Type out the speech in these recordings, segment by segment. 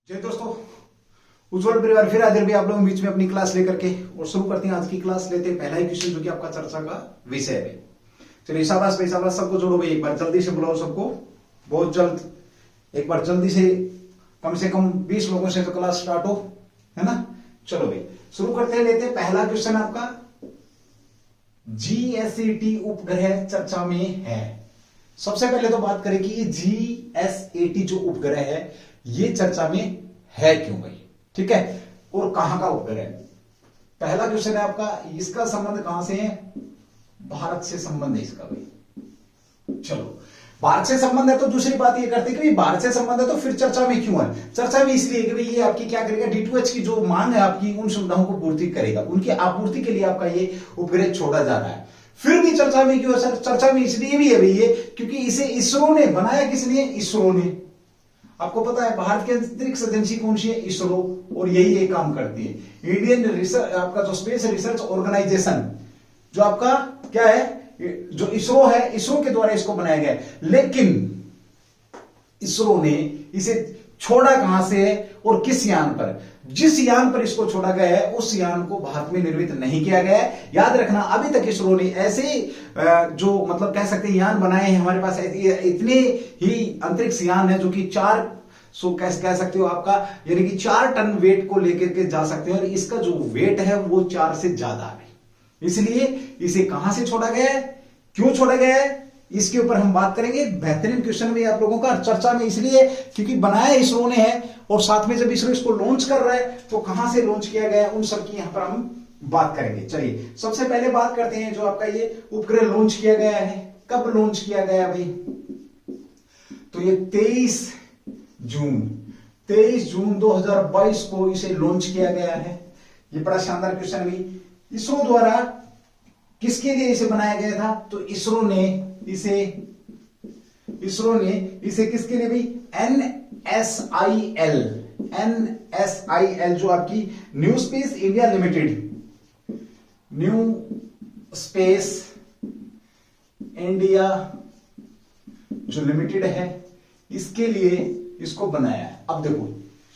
जय दोस्तों, उज्जवल परिवार फिर हाजिर भी आप लोगों के बीच में अपनी क्लास लेकर के और शुरू करते हैं आज की क्लास। लेते हैं पहला ही क्वेश्चन जो कि आपका चर्चा का विषय है। चलिए शाबाश भाई शाबाश, सबको जोड़ो भाई, एक बार जल्दी से बुलाओ सबको, बहुत जल्द, एक बार जल्दी से कम 20 लोगों से तो क्लास स्टार्ट हो, है ना। चलो भाई शुरू करते हैं, लेते हैं पहला क्वेश्चन आपका। जीएसएटी उपग्रह चर्चा में है। सबसे पहले तो बात करें कि ये जीएसएटी जो उपग्रह है ये चर्चा में है क्यों भाई, ठीक है, और कहां का उपग्रह है। पहला क्वेश्चन है आपका, इसका संबंध कहां से है, भारत से संबंध है इसका भाई। चलो भारत से संबंध है तो दूसरी बात ये करते हैं कि भारत से संबंध है तो फिर चर्चा में क्यों है। चर्चा में इसलिए कि भाई ये आपकी क्या करेगा, D2H की जो मांग है आपकी उन सुविधाओं को पूर्ति करेगा, उनकी आपूर्ति के लिए आपका ये उपग्रह छोड़ा जा रहा है। फिर भी चर्चा में क्यों है सर, चर्चा में इसलिए भी है भाई ये क्योंकि इसे इसरो ने बनाया। किसने, इसरो ने। आपको पता है भारत की अंतरिक्ष एजेंसी कौन सी है, इसरो, और यही ये काम करती है। इंडियन रिसर्च आपका जो स्पेस रिसर्च ऑर्गेनाइजेशन जो आपका क्या है, जो इसरो है, इसरो के द्वारा इसको बनाया गया है। लेकिन इसरो ने इसे छोड़ा कहां से है और किस यान पर। जिस यान पर इसको छोड़ा गया है उस यान को भारत में निर्मित नहीं किया गया है। याद रखना, अभी तक इसरो ने ऐसे जो मतलब कह सकते हैं यान बनाए हैं हमारे पास, इतने ही अंतरिक्ष यान है जो कि 400 कह सकते हो आपका, यानी कि 4 टन वेट को लेकर के जा सकते हैं, और इसका जो वेट है वो 4 से ज्यादा है। इसलिए इसे कहां से छोड़ा गया है, क्यों छोड़ा गया है, इसके ऊपर हम बात करेंगे। बेहतरीन क्वेश्चन भी आप लोगों का चर्चा में इसलिए क्योंकि बनाया इसरो ने है, और साथ में जब इसरो इसको लॉन्च कर रहा है तो कहां से लॉन्च किया गया है उन सब की यहां पर हम बात करेंगे। चलिए सबसे पहले बात करते हैं जो आपका ये उपग्रह लॉन्च किया गया है, कब लॉन्च किया गया भाई, तो ये 23 जून 2022 को इसे लॉन्च किया गया है। ये बड़ा शानदार क्वेश्चन भी। इसरो द्वारा किसके लिए इसे बनाया गया था, तो इसरो ने इसे किसके लिए भाई, NSIL जो आपकी new space India limited, new space India जो लिमिटेड है इसके लिए इसको बनाया है। अब देखो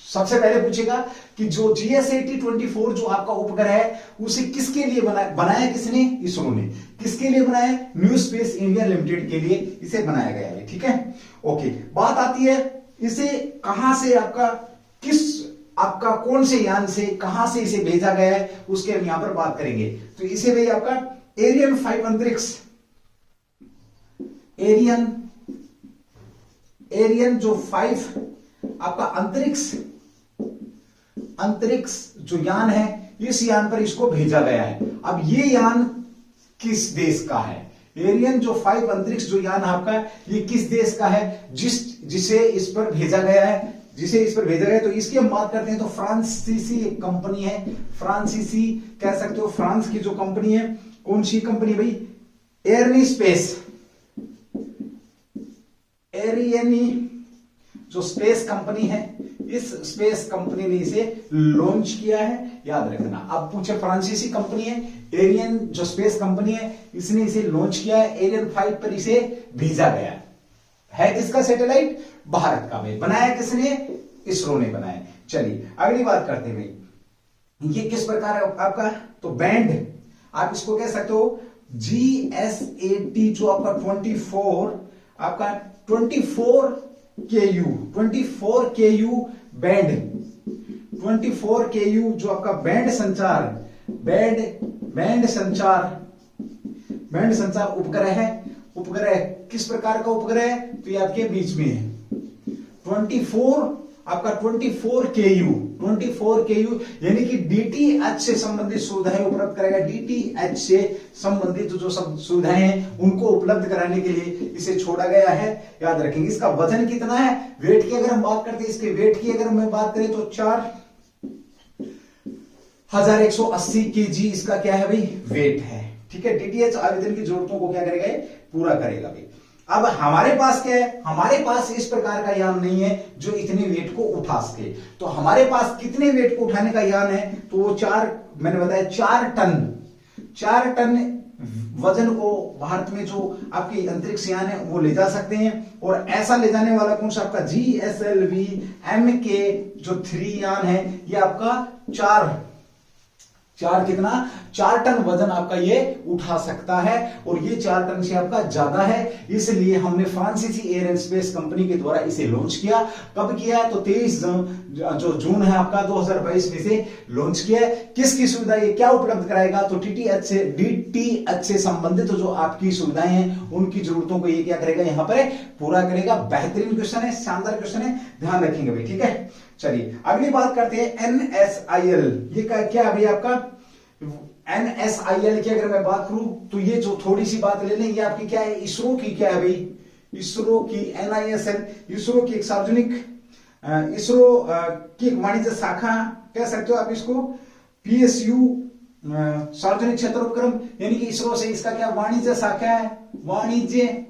सबसे पहले पूछेगा कि जो GS8024 जो आपका उपग्रह है उसे किसके लिए बनाया किसने, इसरो ने। किसके लिए बनाया, न्यू स्पेस इंडिया लिमिटेड के लिए इसे बनाया गया है, ठीक है। ओके, बात आती है इसे कहां से आपका कौन से यान से कहां से इसे भेजा गया है उसके हम यहां पर बात करेंगे। तो इसे भाई आपका एरियन 5 अंतरिक्ष, एरियन जो 5 आपका अंतरिक्ष जो यान है इस यान पर इसको भेजा गया है। अब ये यान किस देश का है, एरियन जो 5 अंतरिक्ष जो यान आपका ये किस देश का है, जिसे इस पर भेजा गया है, तो इसकी हम बात करते हैं तो फ्रांसीसी एक कंपनी है, फ्रांसीसी कह सकते हो, फ्रांस की जो कंपनी है, कौन सी कंपनी भाई, एरियनी जो स्पेस कंपनी है, इस स्पेस कंपनी ने इसे लॉन्च किया है, याद रखना। अब पूछे फ्रांसीसी कंपनी है, एरियन जो स्पेस कंपनी है इसने इसे लॉन्च किया है, एरियन 5 पर इसे भेजा गया है किसका सैटेलाइट, भारत का भाई। बनाया किसने, इसरो ने बनाया। चलिए अगली बात करते हैं भाई, ये किस प्रकार है आपका, तो बैंड आप इसको कह सकते हो GS80 जो आपका 24 KU बैंड, 24 KU जो आपका बैंड संचार उपग्रह है। उपग्रह किस प्रकार का उपग्रह है, तो ये आपके बीच में है 24 KU यानी कि DTH से संबंधित सुविधाएं उपलब्ध करेगा। DTH से संबंधित जो सब सुविधाएं हैं उनको उपलब्ध कराने के लिए इसे छोड़ा गया है, याद रखेंगे। इसका वजन कितना है, वेट की अगर हम बात करते हैं, इसके वेट की अगर हम बात करें तो 4180 kg इसका क्या है भाई, वेट है, ठीक है। DTH आवेदन की जरूरतों को क्या करेगा, पूरा करेगा भाई। अब हमारे पास क्या है, हमारे पास इस प्रकार का यान नहीं है जो इतने वेट को उठा सके। तो हमारे पास कितने वेट को उठाने का यान है, तो वो मैंने बताया 4 टन वजन को भारत में जो आपके अंतरिक्ष यान है वो ले जा सकते हैं। और ऐसा ले जाने वाला कौन सा आपका GSLV MK जो 3 यान है, ये आपका 4 टन वजन आपका ये उठा सकता है, और ये 4 टन से आपका ज्यादा है। इसलिए हमने फ्रांसीसी एयर एंड स्पेस कंपनी के द्वारा इसे लॉन्च किया। कब किया? तो 23 जो जून है आपका 2022 में से लॉन्च किया है। किसकी सुविधा, ये क्या उपलब्ध कराएगा? तो DTH से संबंधित जो आपकी सुविधाएं हैं उनकी जरूरतों को ये क्या करेगा, यहां पर पूरा करेगा। बेहतरीन क्वेश्चन है, शानदार क्वेश्चन है, ध्यान रखेंगे भाई, ठीक है। चलिए अगली बात करते हैं NSIL। ये क्या है भाई आपका NSIL की अगर मैं बात करूं तो ये जो थोड़ी सी बात ले लें, ये आपकी क्या है, इसरो की क्या है भाई, इसरो की NISL, इसरो की एक सार्वजनिक इसरो की एक वाणिज्य शाखा कह सकते हो आप इसको, PSU सार्वजनिक क्षेत्र उपक्रम, यानी कि इसरो से इसका क्या वाणिज्य शाखा है, वाणिज्य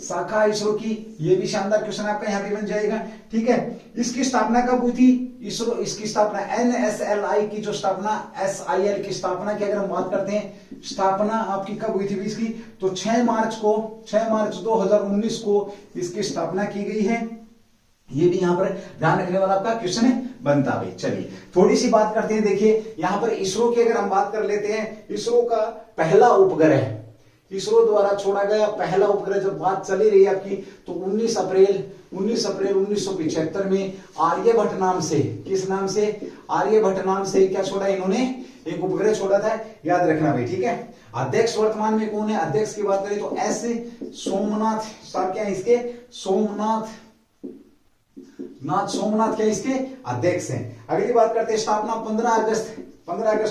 शाखा इसरो की। ये भी शानदार क्वेश्चन आपका यहां पे बन जाएगा, ठीक है। इसकी स्थापना कब हुई थी? इसरो इसकी स्थापना NSLI की जो स्थापना, SIL की स्थापना की अगर हम बात करते हैं, स्थापना आपकी कब हुई थी इसकी? तो 6 मार्च 2019 को इसकी स्थापना की गई है। ये भी यहां पर ध्यान रखने वाला आपका क्वेश्चन बनता है। चलिए थोड़ी सी बात करते हैं। देखिए यहां पर इसरो की अगर हम बात कर लेते हैं, इसरो का पहला उपग्रह, इसरो द्वारा छोड़ा गया पहला उपग्रह, जब बात चली रही आपकी, तो 19 अप्रैल 1975 में आर्यभट्ट नाम से, किस नाम से? आर्यभट्ट नाम से क्या छोड़ा इन्होंने? एक उपग्रह छोड़ा था, याद रखना भाई, ठीक है। अध्यक्ष वर्तमान में कौन है? अध्यक्ष की बात करें तो S सोमनाथ साहब, क्या है इसके? सोमनाथ क्या इसके अध्यक्ष हैं। अगली बात करते हैं स्थापना 15 अगस्त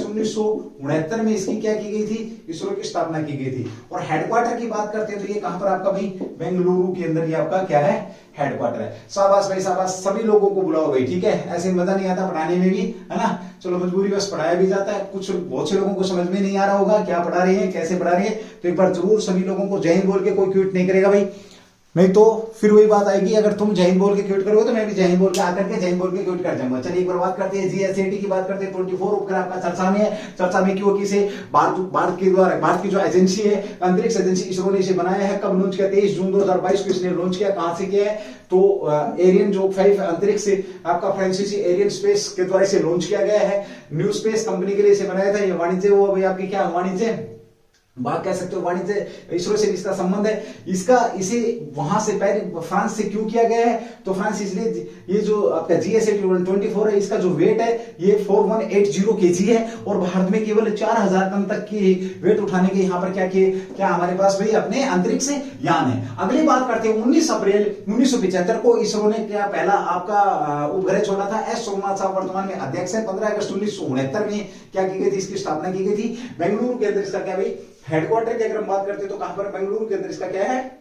1969 में इसकी क्या की गई थी? इसरो की स्थापना की गई थी। और हेडक्वार्टर की बात करते हैं तो ये कहां पर आपका भाई? बेंगलुरु के अंदर ये आपका क्या है? हेडक्वार्टर है। शाबाश भाई शाबाश, सभी लोगों को बुलाओ भाई, ठीक है। ऐसे मजा नहीं आता पढ़ाने में भी, है ना। चलो मजबूरी बस पढ़ाया भी जाता है। बहुत से लोगों को समझ में नहीं आ रहा होगा क्या पढ़ा रहे हैं, कैसे पढ़ा रहे हैं, तो एक बार जरूर सभी लोगों को जय हिंद बोल के कोई क्विट नहीं करेगा भाई, नहीं तो फिर वही बात आएगी, अगर तुम जय हिंद बोल के क्विट करोगे तो मैं भी जय हिंद बोल के आकर के जय हिंद बोल के क्विट कर जाऊंगा। चलिए एक बार बात करते हैं GSAT की बात करते हैं। 24 उपग्रह आपका चर्चा में है। चर्चा में क्यों? किसे? भारत के द्वारा, भारत की जो एजेंसी है, अंतरिक्ष एजेंसी, इसरो ने इसे बनाया है। कब लॉन्च किया? 23 जून 2022 को इसने लॉन्च किया। कहां से किया है? तो एरियन जो 5 अंतरिक्ष आपका फ्रांसीसी एरियन स्पेस के द्वारा इसे लॉन्च किया गया है। न्यू स्पेस कंपनी के लिए इसे बनाया था। ये वाणिज्य वो भाई आपकी क्या वाणिज्य बात कह सकते हो, वाणिज्य इसरो से इसका संबंध है। इसे वहां से पहले फ्रांस से क्यों किया गया है? तो फ्रांस इसलिए, ये जो आपका GSAT 24 है, इसका जो वेट है ये 4180 kg है, और भारत में केवल 4000 टन तक की वेट उठाने के यहाँ पर क्या हमारे पास भाई अपने अंतरिक्ष यान है। अगली बात करते हैं 19 अप्रैल 1975 को इसरो ने क्या पहला आपका उपग्रह छोड़ा था। S सोमनाथ साहब वर्तमान में अध्यक्ष है। 15 अगस्त 1969 में क्या की गई थी? इसकी स्थापना की गई थी। बेंगलुरु के अंदर इसका क्या भाई हेडक्वार्टर की अगर हम बात करते हैं तो कहां पर? बेंगलुरु के अंदर इसका क्या है?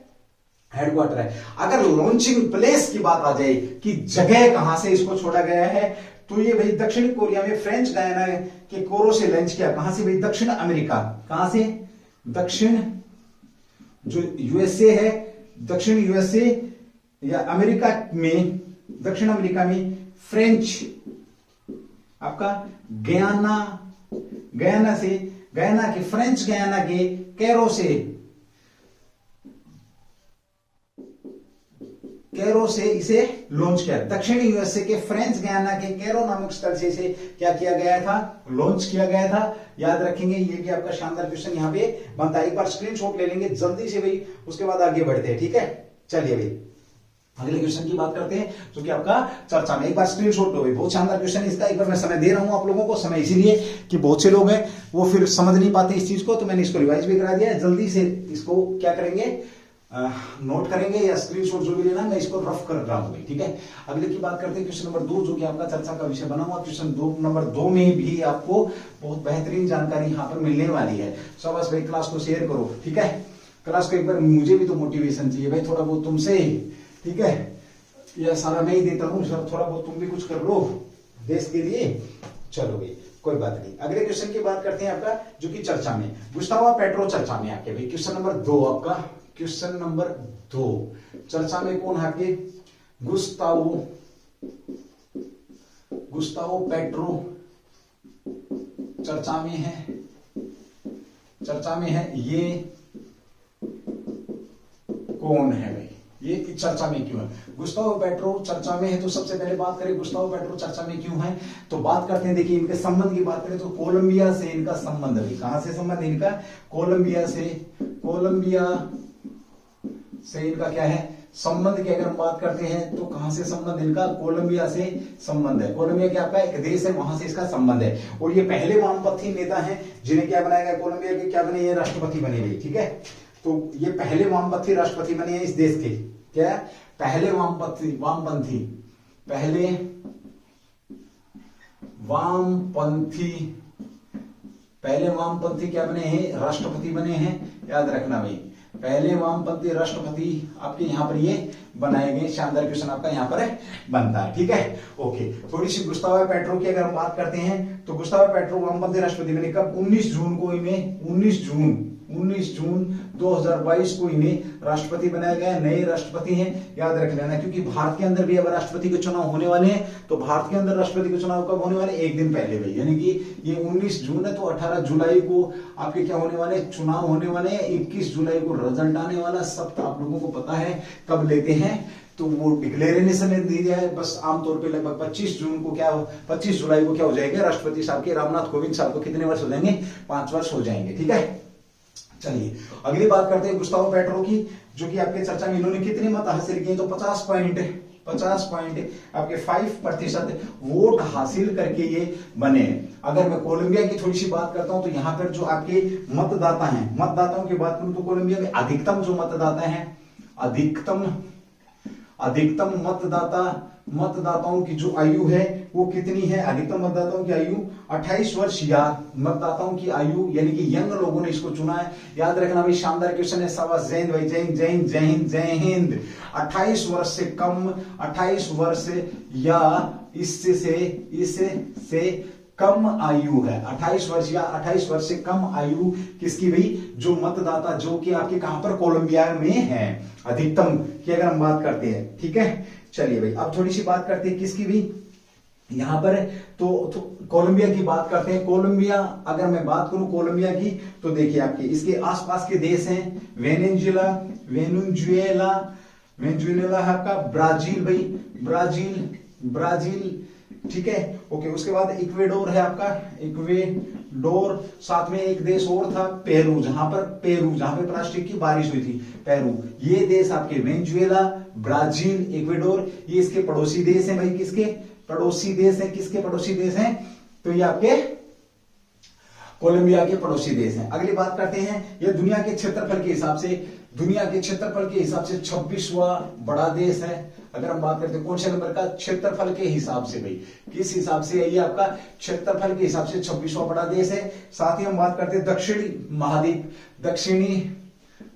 हेडक्वार्टर है। अगर लॉन्चिंग प्लेस की बात आ जाए कि जगह कहां से इसको छोड़ा गया है, तो ये भाई दक्षिण कोरिया में फ्रेंच गायना के कोरो से लॉन्च किया। कहां से भाई? दक्षिण अमेरिका। कहां से? दक्षिण जो USA है, दक्षिण USA या अमेरिका में, दक्षिण अमेरिका में फ्रेंच आपका गयाना के फ्रेंच गयाना के कैरो से इसे लॉन्च किया। दक्षिणी USA के फ्रेंच गयाना के कैरो नामक स्थल से इसे क्या किया गया था? लॉन्च किया गया था। याद रखेंगे, ये भी आपका शानदार क्वेश्चन यहां पे बनता है। एक बार स्क्रीनशॉट ले लेंगे जल्दी से भाई, उसके बाद आगे बढ़ते हैं, ठीक है। चलिए भाई अगले क्वेश्चन की बात करते हैं जो कि आपका चर्चा में, एक बार स्क्रीनशॉट लो भाई, बहुत शानदार क्वेश्चन है इसका। एक बार मैं समय दे रहा हूं आप लोगों को, समय इसीलिए कि बहुत से लोग हैं वो फिर समझ नहीं पाते इस चीज को, तो मैंने इसको रिवाइज भी करा दिया है। जल्दी से इसको क्या करेंगे, नोट करेंगे या स्क्रीनशॉट जो भी लेना, मैं इसको रफ कर रहा हूं, ठीक है। अगले की बात करते हैं क्वेश्चन नंबर 2 जो कि आपका चर्चा का विषय बना हुआ। क्वेश्चन नंबर 2 में भी आपको बहुत बेहतरीन जानकारी यहाँ पर मिलने वाली है। शाबाश भाई, क्लास को शेयर करो, ठीक है। क्लास को एक बार, मुझे भी तो मोटिवेशन चाहिए भाई, थोड़ा बहुत तुमसे, ठीक है। यह सारा मैं ही देता हूं, थोड़ा बहुत तुम भी कुछ कर लो देश के लिए। चलो भाई कोई बात नहीं। अगले क्वेश्चन की बात करते हैं आपका जो कि चर्चा में, गुस्तावो पेट्रो चर्चा में आपके भाई। क्वेश्चन नंबर 2 आपका, क्वेश्चन नंबर 2 चर्चा में कौन है आपके? गुस्तावो पेट्रो चर्चा में है। चर्चा में है, ये कौन है भाई, ये चर्चा में क्यों है? गुस्तावो पेट्रो चर्चा में है, तो सबसे पहले बात करें गुस्तावो पेट्रो चर्चा में क्यों है, तो बात करते हैं। देखिए इनके संबंध की बात करें तो कोलंबिया से इनका संबंध है। कहां से संबंध है इनका? कोलंबिया से। कोलंबिया से इनका क्या है संबंध की अगर हम बात करते हैं तो कहां से संबंध इनका? कोलंबिया से संबंध है। कोलंबिया क्या आपका एक देश है, वहां से इसका संबंध है। और ये पहले वामपंथी नेता हैं जिन्हें क्या बनाया गया? कोलंबिया के क्या बने? ये राष्ट्रपति बने गए। ठीक है, तो ये पहले वामपंथी राष्ट्रपति बने हैं इस देश के। क्या? पहले वामपंथी पहले वामपंथी क्या बने हैं? राष्ट्रपति बने हैं। याद रखना भाई, पहले वामपंथी राष्ट्रपति आपके यहां पर ये बनाए गए। शानदार क्वेश्चन आपका यहां पर बनता है। ठीक है, ओके। थोड़ी सी गुस्तावो पेट्रो की अगर हम बात करते हैं तो गुस्तावो पेट्रो वामपंथी राष्ट्रपति बने कब? 19 जून को इन्हें 19 जून 2022 को इन्हें राष्ट्रपति बनाया गया। नए राष्ट्रपति हैं, याद रख लेना, क्योंकि भारत के अंदर भी अब राष्ट्रपति के चुनाव होने वाले हैं। तो भारत के अंदर राष्ट्रपति के चुनाव कब होने वाले? एक दिन पहले भाई, यानी कि ये 19 जून है तो 18 जुलाई को आपके क्या होने वाले? चुनाव होने वाले हैं। 21 जुलाई को रिजल्ट आने वाला। सब आप लोगों को पता है कब लेते हैं, तो वो डिक्लेरेशन दी जाए बस आमतौर पे लगभग 25 जून को क्या 25 जुलाई को क्या हो जाएगा? राष्ट्रपति साहब के रामनाथ कोविंद साहब को कितने वर्ष हो जाएंगे? 5 वर्ष हो जाएंगे। ठीक है, चलिए अगली बात करते हैं गुस्तावो पेट्रो की, जो कि आपके चर्चा में इन्होंने कितने मत हासिल किए? तो 50 पॉइंट आपके 5% वोट हासिल करके ये बने। अगर मैं कोलंबिया की थोड़ी सी बात करता हूं तो यहां पर जो आपके मतदाता हैं, मतदाताओं की बात करूं तो कोलंबिया में अधिकतम जो मतदाता हैं, अधिकतम मतदाताओं की जो आयु है वो कितनी है? अधिकतम मतदाताओं की आयु 28 वर्ष या मतदाताओं की आयु, यानी कि यंग लोगों ने इसको चुना है। याद रखना भाई, शानदार क्वेश्चन है। शाबाश, जय हिंद भाई, जय हिंद। 28 वर्ष से कम, 28 वर्ष या इससे कम आयु है। 28 वर्ष या 28 वर्ष से कम आयु किसकी भाई? जो मतदाता जो कि आपके कहां पर? कोलंबिया में है। अधिकतम की अगर हम बात करते हैं। ठीक है, चलिए भाई अब थोड़ी सी बात करते हैं किसकी भी यहां पर तो कोलंबिया की बात करते हैं। कोलंबिया अगर मैं बात करूं कोलंबिया की तो देखिए आपके इसके आसपास के देश हैं। वेनेजुएला है आपका, ब्राजील भाई, ब्राजील। ठीक है, ओके। उसके बाद इक्वेडोर है आपका, इक्वेडोर। साथ में एक देश और था पेरू, जहां पर प्लास्टिक की बारिश हुई थी, पेरू। ये देश आपके वेनेजुएला, ब्राजील, इक्वेडोर, ये इसके पड़ोसी देश हैं भाई। किसके पड़ोसी देश हैं? तो ये आपके कोलंबिया के पड़ोसी देश हैं। अगली बात करते हैं, ये दुनिया के क्षेत्रफल के हिसाब से 26वां बड़ा देश है। अगर हम बात करते हैं कौन से नंबर का? क्षेत्रफल के हिसाब से भाई, किस हिसाब से है ये आपका? क्षेत्रफल के हिसाब से 26वां बड़ा देश है। साथ ही हम बात करते हैं दक्षिणी महाद्वीप,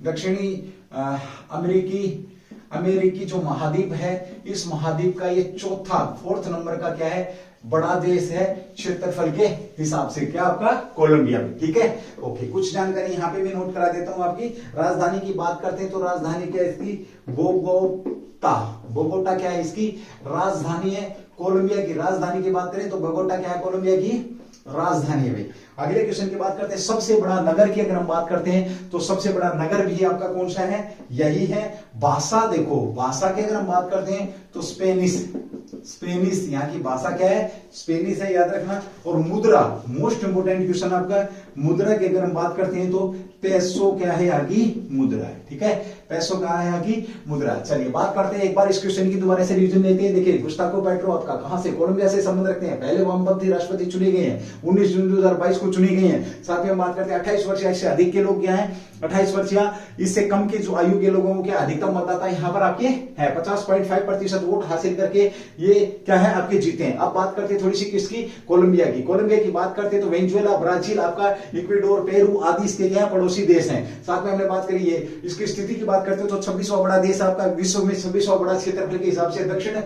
दक्षिणी अमेरिकी जो महाद्वीप है, इस महाद्वीप का ये 4th नंबर का क्या है? बड़ा देश है क्षेत्रफल के हिसाब से। क्या आपका? कोलंबिया में। ठीक है, ओके। कुछ जानकारी यहां पे मैं नोट करा देता हूं आपकी। राजधानी की बात करते हैं तो राजधानी क्या है इसकी? बोगोटा क्या है इसकी? राजधानी है। कोलंबिया की राजधानी की बात करें तो बोगोटा क्या है? कोलंबिया की राजधानी है भाई। अगले क्वेश्चन की बात करते हैं, सबसे बड़ा नगर की अगर हम बात करते हैं तो सबसे बड़ा नगर भी आपका कौन सा है? यही है भाषा। देखो भाषा की अगर हम बात करते हैं तो स्पेनिश, यहाँ की भाषा क्या है? स्पेनिश है, याद रखना। और मुद्रा, मोस्ट इंपोर्टेंट क्वेश्चन आपका, मुद्रा की अगर हम बात करते हैं तो पेसो क्या है? यहाँ की मुद्रा है। ठीक है, पेसो कहाँ है? यहाँ की मुद्रा। चलिए बात करते हैं एक बार इस क्वेश्चन की दोबारा से रिवीजन लेते हैं। देखिए गुस्तावो पेट्रो आपका कहां से? कोलंबिया से संबंध रखते हैं। पहले वामपंथी राष्ट्रपति चुने गए हैं, 19 जून 2022 को चुने गए हैं। साथ ही हम बात करते हैं 28 वर्ष या इससे अधिक के लोग क्या हैं? 28 वर्ष या इससे कम के जो आयु के लोगों के अधिकतम मतदाता यहाँ पर आपके है। 50.5% वोट हासिल करके ये क्या है? आपके जीते हैं। अब बात करते हैं थोड़ी सी किसकी? कोलंबिया की बात करते हैं तो वेनेजुएला, ब्राजील, आपका इक्वेडोर, पेरू आदि इसके क्या पड़ोसी देश हैं। साथ में हमने बात करी है इसकी स्थिति की बात करते हैं तो 26वां बड़ा देश आपका विश्व में, 26वां बड़ा क्षेत्रफल के हिसाब से। दक्षिण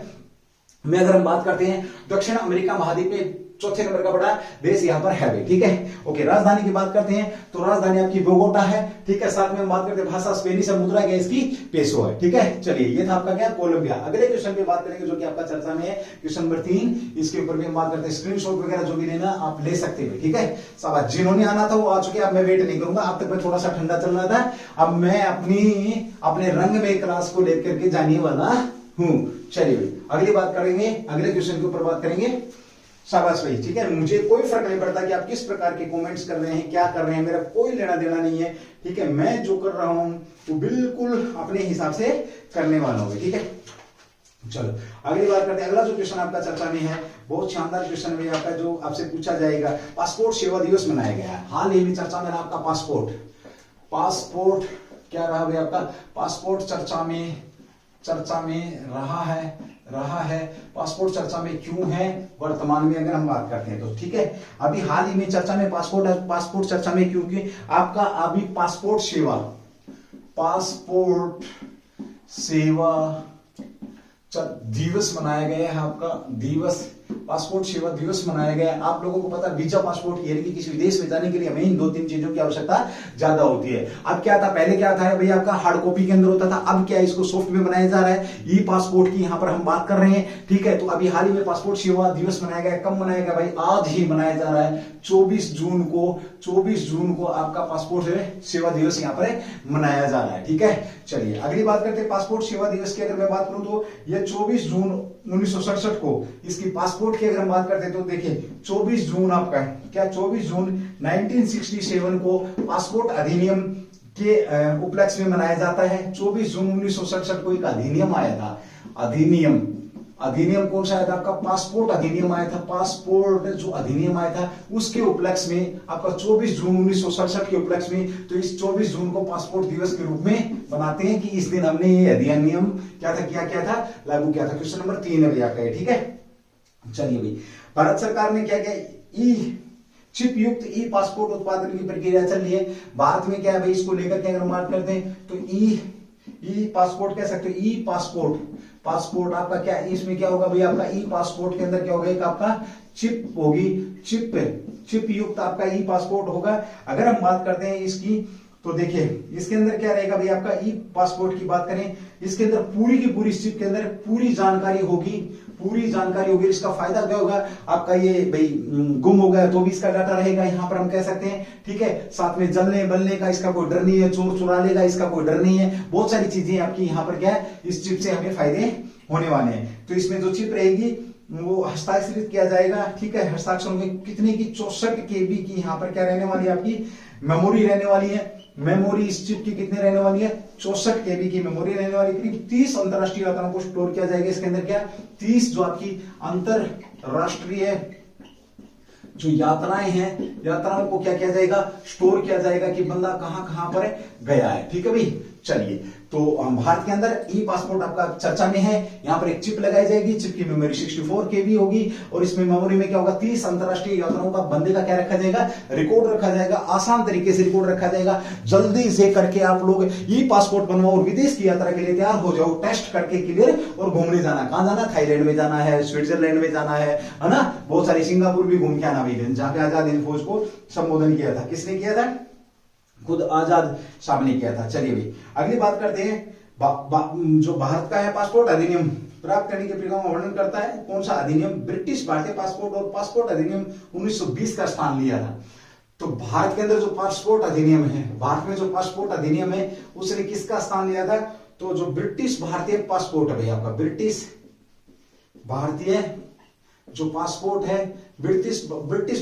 में अगर हम बात करते हैं, दक्षिण अमेरिका महाद्वीप में चौथे नंबर का बड़ा देश यहाँ पर है भाई, ठीक है। ओके, राजधानी की बात करते हैं तो राजधानी आपकी बोगोटा है, ठीक है। साथ में बात करते हैं भाषा स्पेनिश है, मुद्रा क्या इसकी पेसो है, ठीक है। चलिए, ये था आपका क्या कोलंबिया। अगले क्वेश्चन की बात करेंगे जो कि आपका चर्चा में है, क्वेश्चन नंबर 3। इसके ऊपर भी हम बात करते हैं, स्क्रीनशॉट वगैरह जो भी लेना आप ले सकते हैं, ठीक है। सब जिन्होंने आना था वो आ चुके, अब मैं वेट नहीं करूंगा, अब तक मैं थोड़ा सा ठंडा चल रहा था, अब मैं अपने रंग में क्लास को लेकर के जाने वाला हूं। चलिए अगली बात करेंगे, अगले क्वेश्चन के ऊपर बात करेंगे। शाबाश भाई, ठीक है। मुझे कोई फर्क नहीं पड़ता कि आप किस प्रकार के कमेंट्स कर रहे हैं, क्या कर रहे हैं, मेरा कोई लेना देना नहीं है, ठीक है। मैं जो कर रहा हूं वो बिल्कुल अपने हिसाब से करने वाला हूं, ठीक है। चलो अगली बात करते हैं। अगला जो क्वेश्चन आपका चर्चा में है, बहुत शानदार क्वेश्चन है आपका, जो आपसे पूछा जाएगा। पासपोर्ट सेवा दिवस मनाया गया है हाल ही में, चर्चा में आपका पासपोर्ट क्या रहा भाई आपका, पासपोर्ट चर्चा में रहा है। पासपोर्ट चर्चा में क्यों है वर्तमान में, अगर हम बात करते हैं तो, ठीक है। अभी हाल ही में चर्चा में पासपोर्ट चर्चा में क्योंकि आपका अभी पासपोर्ट सेवा दिवस मनाया गया है, आपका पासपोर्ट सेवा दिवस मनाया गया है। आप लोगों को पता है वीजा पासपोर्ट, यानी कि किसी विदेश में जाने के लिए हमें इन 2-3 चीजों की आवश्यकता ज्यादा होती है। अब क्या था, पहले क्या था भाई आपका हार्ड कॉपी के अंदर होता था, अब क्या इसको सॉफ्ट में बनाया जा रहा है, ई पासपोर्ट की यहां पर हम बात कर रहे हैं, ठीक है। तो अभी हाल ही में पासपोर्ट सेवा दिवस मनाया गया। कब मनाया गया भाई, आज ही मनाया जा रहा है, 24 जून को आपका पासपोर्ट सेवा दिवस यहां पर मनाया जा रहा है, ठीक है। चलिए अगली बात करते हैं पासपोर्ट सेवा दिवस की। अगर मैं बात करूं तो यह 24 जून 1967 को इसकी पासपोर्ट की अगर हम बात करते हैं तो देखिए 24 जून आपका क्या, 24 जून 1967 को पासपोर्ट अधिनियम के उपलक्ष्य में मनाया जाता है। 24 जून 1967 को एक अधिनियम आया था, अधिनियम कौन सा आया था आपका, पासपोर्ट अधिनियम आया था। पासपोर्ट जो अधिनियम आया था उसके उपलक्ष्य में आपका 24 जून 1967 के उपलक्ष्य में, तो इस 24 जून को पासपोर्ट दिवस के रूप में बनाते हैं कि इस दिन हमने ये अधिनियम क्या था लागू किया था। क्वेश्चन नंबर 3 है भैया का, ठीक है। चलिए भाई, भारत सरकार ने क्या किया, चिप युक्त ई पासपोर्ट उत्पादन की प्रक्रिया चल रही है भारत में। क्या है भाई, इसको लेकर के अगर हम बात करते हैं तो ई पासपोर्ट कह सकते हो। ई पासपोर्ट आपका क्या, इसमें क्या होगा भाई आपका ई पासपोर्ट के अंदर क्या होगा, एक आपका चिप होगी, चिप युक्त आपका ई पासपोर्ट होगा। अगर हम बात करते हैं इसकी तो देखिए इसके अंदर क्या रहेगा भाई आपका, ई पासपोर्ट की बात करें, इसके अंदर पूरी की पूरी चिप के अंदर पूरी जानकारी होगी। इसका फायदा क्या होगा आपका, ये भाई गुम हो गया तो भी इसका डाटा रहेगा, यहां पर हम कह सकते हैं, ठीक है। साथ में जलने बलने का इसका कोई डर नहीं है, चोर चुरा लेगा इसका कोई डर नहीं है। बहुत सारी चीजें आपकी यहां पर क्या है, इस चिप से हमें फायदे होने वाले हैं। तो इसमें जो चिप रहेगी वो हस्ताक्षरित किया जाएगा, ठीक है। हस्ताक्षर में कितने की 64 KB की यहाँ पर क्या रहने वाली है, आपकी मेमोरी रहने वाली है। मेमोरी इस चिप की कितने रहने वाली है, 64 KB की मेमोरी रहने वाली। करीब 30 अंतरराष्ट्रीय यात्राओं को स्टोर किया जाएगा इसके अंदर। क्या 30 जो आपकी अंतरराष्ट्रीय जो यात्राएं हैं, यात्राओं को क्या किया जाएगा, स्टोर किया जाएगा कि बंदा कहां कहां पर गया है, ठीक है भाई। चलिए, तो भारत के अंदर ई पासपोर्ट आपका चर्चा में है। यहां पर एक चिप लगाई जाएगी, चिप की मेमोरी 64 KB होगी और इसमें मेमोरी में क्या होगा, 30 अंतरराष्ट्रीय यात्राओं का बंदे का क्या रखा जाएगा, रिकॉर्ड रखा जाएगा। आसान तरीके से रिकॉर्ड रखा जाएगा। जल्दी से करके आप लोग ई पासपोर्ट बनवाओ और विदेश की यात्रा के लिए तैयार हो जाओ, टेस्ट करके क्लियर, और घूमने जाना। कहां जाना, थाईलैंड में जाना है, स्विट्जरलैंड में जाना है ना, बहुत सारी, सिंगापुर भी घूम के आना भाई, जहां पे आजाद हिंद फौज को संबोधन किया था। किसने किया था, खुद आजाद साहब ने किया था। चलिए भाई अगली बात करते हैं, जो भारत का है पासपोर्ट अधिनियम प्राप्त करने की प्रक्रिया का वर्णन करता है। कौन सा अधिनियम, ब्रिटिश भारतीय पासपोर्ट और पासपोर्ट अधिनियम 1920 का स्थान लिया था। तो भारत के अंदर जो पासपोर्ट अधिनियम है, भारत में जो पासपोर्ट अधिनियम है उसने किसका स्थान लिया था, तो जो ब्रिटिश भारतीय पासपोर्ट है भैया आपका, ब्रिटिश भारतीय जो पासपोर्ट है, ब्रिटिश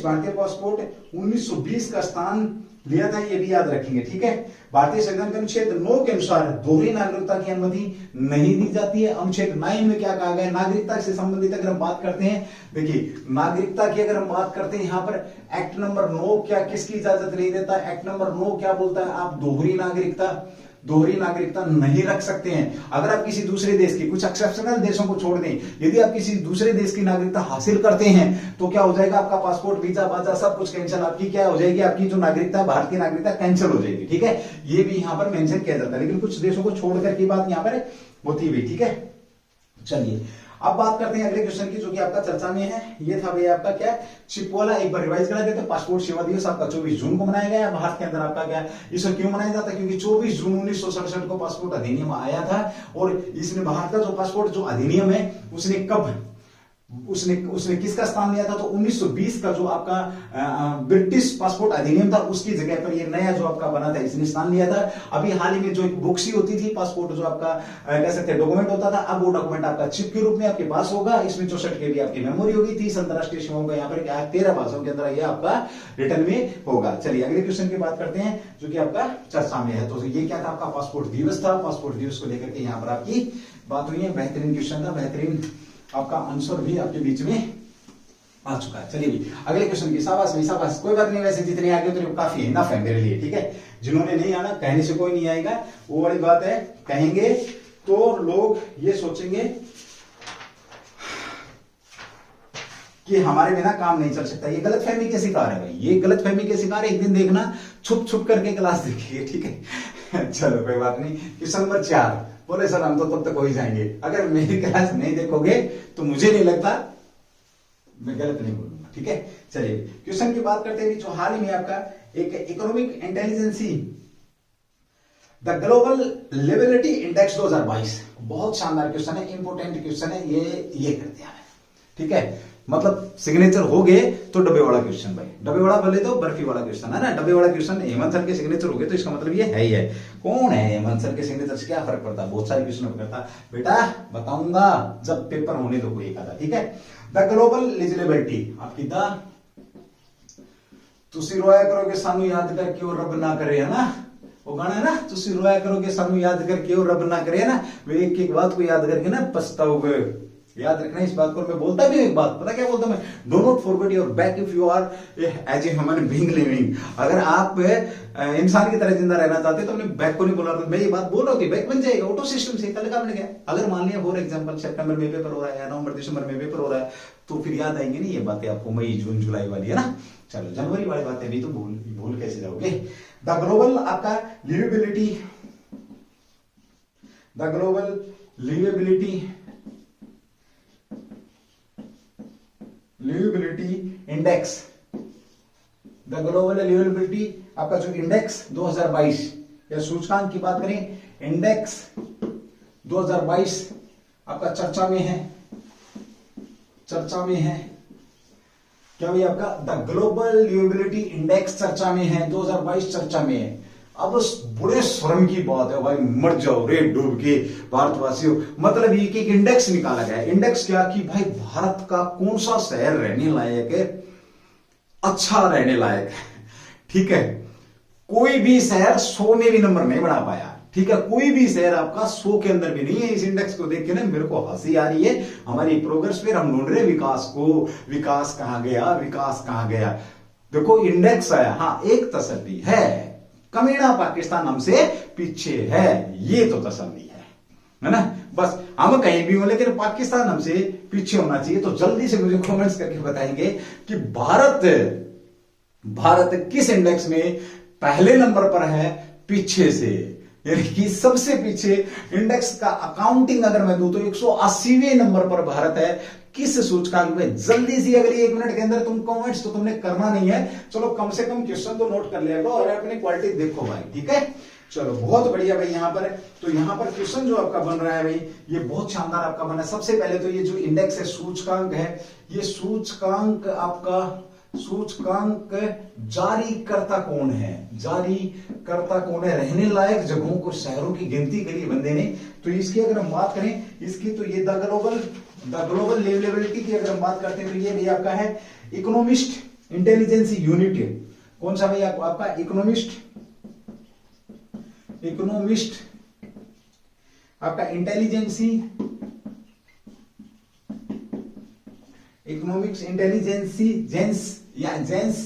भारतीय पासपोर्ट 1920 का स्थान लिया था, ये भी याद रखेंगे, ठीक है। भारतीय संविधान के अनुच्छेद 9 के अनुसार दोहरी नागरिकता की अनुमति नहीं दी जाती है। अनुच्छेद 9 में क्या कहा गया है, नागरिकता से संबंधित अगर हम बात करते हैं, देखिए नागरिकता की अगर हम बात करते हैं, यहां पर एक्ट नंबर 9 क्या किसकी इजाजत नहीं देता, एक्ट नंबर 9 क्या बोलता है, आप दोहरी नागरिकता नहीं रख सकते हैं। अगर आप किसी दूसरे देश की, कुछ एक्सेप्शनल देशों को छोड़ दें, यदि आप किसी दूसरे देश की नागरिकता हासिल करते हैं तो क्या हो जाएगा, आपका पासपोर्ट, वीजा बाजा सब कुछ कैंसिल, आपकी क्या हो जाएगी, आपकी जो नागरिकता, भारतीय नागरिकता कैंसिल हो जाएगी, ठीक है। ये भी यहां पर मेंशन किया जाता है, लेकिन कुछ देशों को छोड़कर की बात यहां पर होती हुई, ठीक है। चलिए अब बात करते हैं अगले क्वेश्चन की, जो कि आपका चर्चा में है। ये था भैया आपका क्या, चिप वाला। एक बार रिवाइज करा देते हैं। पासपोर्ट सेवा दिवस आपका 24 जून को मनाया गया भारत के अंदर। आपका क्या, इसे क्यों मनाया जाता है? क्योंकि 24 जून 1967 को पासपोर्ट अधिनियम आया था। और इसने भारत का जो पासपोर्ट जो अधिनियम है, उसने कब उसने किसका स्थान लिया था? तो 1920 का जो आपका ब्रिटिश पासपोर्ट अधिनियम था, उसकी जगह पर ये नया जो आपका बना था, इसने स्थान लिया था। अभी हाल ही में जो एक बुक्स ही होती थी, पासपोर्ट जो आपका कह सकते हैं डॉक्यूमेंट होता था, अब वो डॉक्यूमेंट आपका चिप के रूप में आपके पास होगा। इसमें 64 KB आपकी मेमोरी होगी। 30 अंतरराष्ट्रीय सीमाओं का यहाँ पर क्या है, 13 भाषाओं के अंदर ये आपका रिटर्न में होगा। चलिए अगले क्वेश्चन की बात करते हैं, जो कि आपका चर्चा में है। तो ये क्या था, आपका पासपोर्ट दिवस था। पासपोर्ट दिवस को लेकर के यहाँ पर आपकी बात हुई है। बेहतरीन क्वेश्चन था, बेहतरीन आपका आंसर भी आपके बीच में आ चुका है। चलिए भी अगले क्वेश्चन की, शाबाश भाई शाबाश। कोई बात नहीं, वैसे जितने आगे उतने काफी है, इनफ है मेरे लिए, ठीक है। जिन्होंने नहीं आना, कहने से कोई नहीं आएगा, वो बड़ी बात है। कहेंगे तो लोग ये सोचेंगे कि हमारे बिना काम नहीं चल सकता। ये गलतफहमी के शिकार है भाई, ये गलतफहमी के शिकार है। एक दिन देखना, छुप छुप करके क्लास देखिए, ठीक है। चलो कोई बात नहीं। क्वेश्चन नंबर 4, बोले सर हम तो तब तक हो ही जाएंगे। अगर मेरी क्लास नहीं देखोगे तो मुझे नहीं लगता, मैं गलत नहीं बोलूंगा, ठीक है। चलिए क्वेश्चन की बात करते हैं, जो हाल ही में आपका एक economic intelligence the global liberty index 2022, बहुत शानदार क्वेश्चन है, इंपोर्टेंट क्वेश्चन है। ये करते हैं, ठीक है। मतलब सिग्नेचर हो गए तो डब्बे वाला क्वेश्चन भाई, डब्बे वाला बोले तो बर्फी वाला क्वेश्चन है ना। डब्बे वाला क्वेश्चन हेमंत सर के सिग्नेचर हो गए तो इसका मतलब ये है ही है। कौन है हेमंत सर के सिग्नेचर से क्या फर्क पड़ता है? बहुत सारे क्वेश्चन करता बेटा, बताऊंगा जब पेपर होने दो कोई एक आधा, ठीक है। द ग्लोबल लिजिबिलिटी आपकी द, तुसी रोया करोगे सानू याद करके और रब ना करे, है ना, वो गाना है ना, तुसी रोया करोगे सानू याद करके और रब ना करे, है ना। वे एक एक बात को याद करके ना पछताओगे। याद रखना इस बात को। मैं बोलता भी एक बात, पता क्या बोलता मैं, do not forget your back if you are as a human being living. अगर आप इंसान की तरह जिंदा रहना चाहते तो अपने बैक को नहीं बोला। तो मैं ये बात बोल रहा हूँ कि बैक बन जाएगा ऑटो सिस्टम से, कल का बन गया। अगर मान लिया फॉर एग्जांपल सितंबर में पेपर हो रहा है, नवंबर दिसंबर में पेपर हो रहा है, तो फिर याद आएंगे नहीं ये बातें आपको, मई जून जुलाई वाली, है ना। चलो जनवरी वाली बातें भी तो भूल कैसे जाओगे। द ग्लोबल आपका liveability, the global liveability index, the global liveability आपका जो इंडेक्स 2022 या सूचकांक की बात करें, इंडेक्स 2022 आपका चर्चा में है। क्या भाई आपका द ग्लोबल लिवेबिलिटी इंडेक्स चर्चा में है, 2022 चर्चा में है। अब उस बड़े शर्म की बात है भाई, मर जाओ रे डूब के भारतवासियों। मतलब ये कि एक इंडेक्स निकाला गया है। इंडेक्स क्या कि भाई भारत का कौन सा शहर रहने लायक है, अच्छा रहने लायक है, ठीक है। कोई भी शहर 100 में भी नंबर नहीं बना पाया, ठीक है। कोई भी शहर आपका 100 के अंदर भी नहीं है। इस इंडेक्स को देख के ना मेरे को हंसी आ रही है। हमारी प्रोग्रेस पे हम ढूंढ रहे विकास को, विकास कहां गया, विकास कहां गया। देखो इंडेक्स आया, हाँ एक तसल्ली है, कमीना पाकिस्तान हमसे पीछे है, ये तो तसल्ली है ना। बस हम कहीं भी हो लेकिन पाकिस्तान हमसे पीछे होना चाहिए। तो जल्दी से मुझे कमेंट्स करके बताएंगे कि भारत किस इंडेक्स में पहले नंबर पर है पीछे से, यानी कि सबसे पीछे। इंडेक्स का अकाउंटिंग अगर मैं दूं तो 180वें नंबर पर भारत है। किस सूचकांक में? जल्दी से अगली 1 मिनट के अंदर तुम कमेंट्स तो तुमने करना नहीं है, चलो कम से कम क्वेश्चन तो नोट कर लिया और अपनी क्वालिटी देखो भाई, ठीक है। चलो बहुत बढ़िया भाई। यहां पर तो यहां पर क्वेश्चन जो आपका बन रहा है भाई, ये बहुत शानदार आपका बना है। सबसे पहले तो ये जो इंडेक्स है, सूचकांक है, ये सूचकांक आपका, सूचकांक जारी करता कौन है, जारी करता कौन है, रहने लायक जगहों को, शहरों की गिनती करी बंदे ने। तो इसकी अगर हम बात करें, इसकी तो ये द ग्लोबल लिवेबिलिटी की अगर हम बात करते हैं तो ये भी आपका है इकोनॉमिस्ट इंटेलिजेंस यूनिट। कौन सा भाई आपका इकोनॉमिस्ट आपका इंटेलिजेंसी, इकोनॉमिक्स इंटेलिजेंसी जेंस या जेंस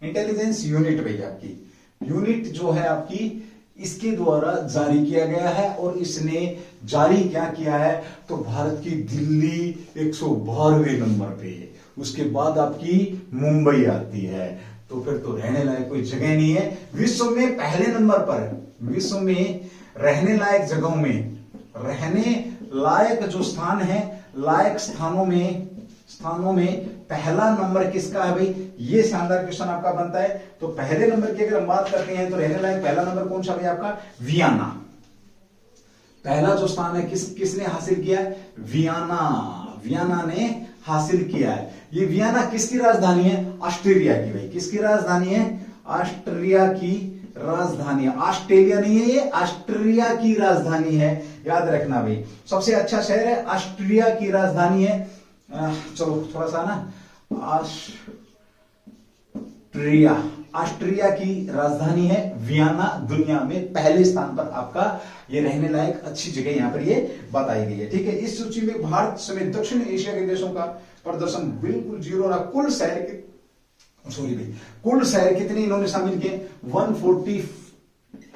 इंटेलिजेंस यूनिट भाई आपकी यूनिट जो है आपकी, इसके द्वारा जारी किया गया है। और इसने जारी क्या किया है तो भारत की दिल्ली 112वें नंबर पे, उसके बाद आपकी मुंबई आती है। तो फिर तो रहने लायक कोई जगह नहीं है। विश्व में पहले नंबर पर, विश्व में रहने लायक जगहों में रहने लायक जो स्थान है, लायक स्थानों में पहला नंबर किसका है भाई? ये शानदार क्वेश्चन आपका बनता है। तो पहले नंबर की अगर हम बात करते हैं तो रहने लायक पहला नंबर कौन सा भाई आपका? वियना। पहला जो स्थान है किसने हासिल किया है? वियना ने हासिल किया है। ये वियना किसकी राजधानी है? ऑस्ट्रिया की भाई। किसकी राजधानी है? ऑस्ट्रिया की राजधानी है। ऑस्ट्रेलिया नहीं है, ये ऑस्ट्रिया की राजधानी है, याद रखना भाई। सबसे अच्छा शहर है, ऑस्ट्रिया की राजधानी है। चलो थोड़ा सा ना, ऑस्ट्रिया की राजधानी है वियना। दुनिया में पहले स्थान पर आपका ये रहने लायक अच्छी जगह यहां पर ये बताई गई है। ठीक है, इस सूची में भारत समेत दक्षिण एशिया के देशों का प्रदर्शन बिल्कुल जीरो रहा। कुल शहर कितने इन्होंने शामिल किए?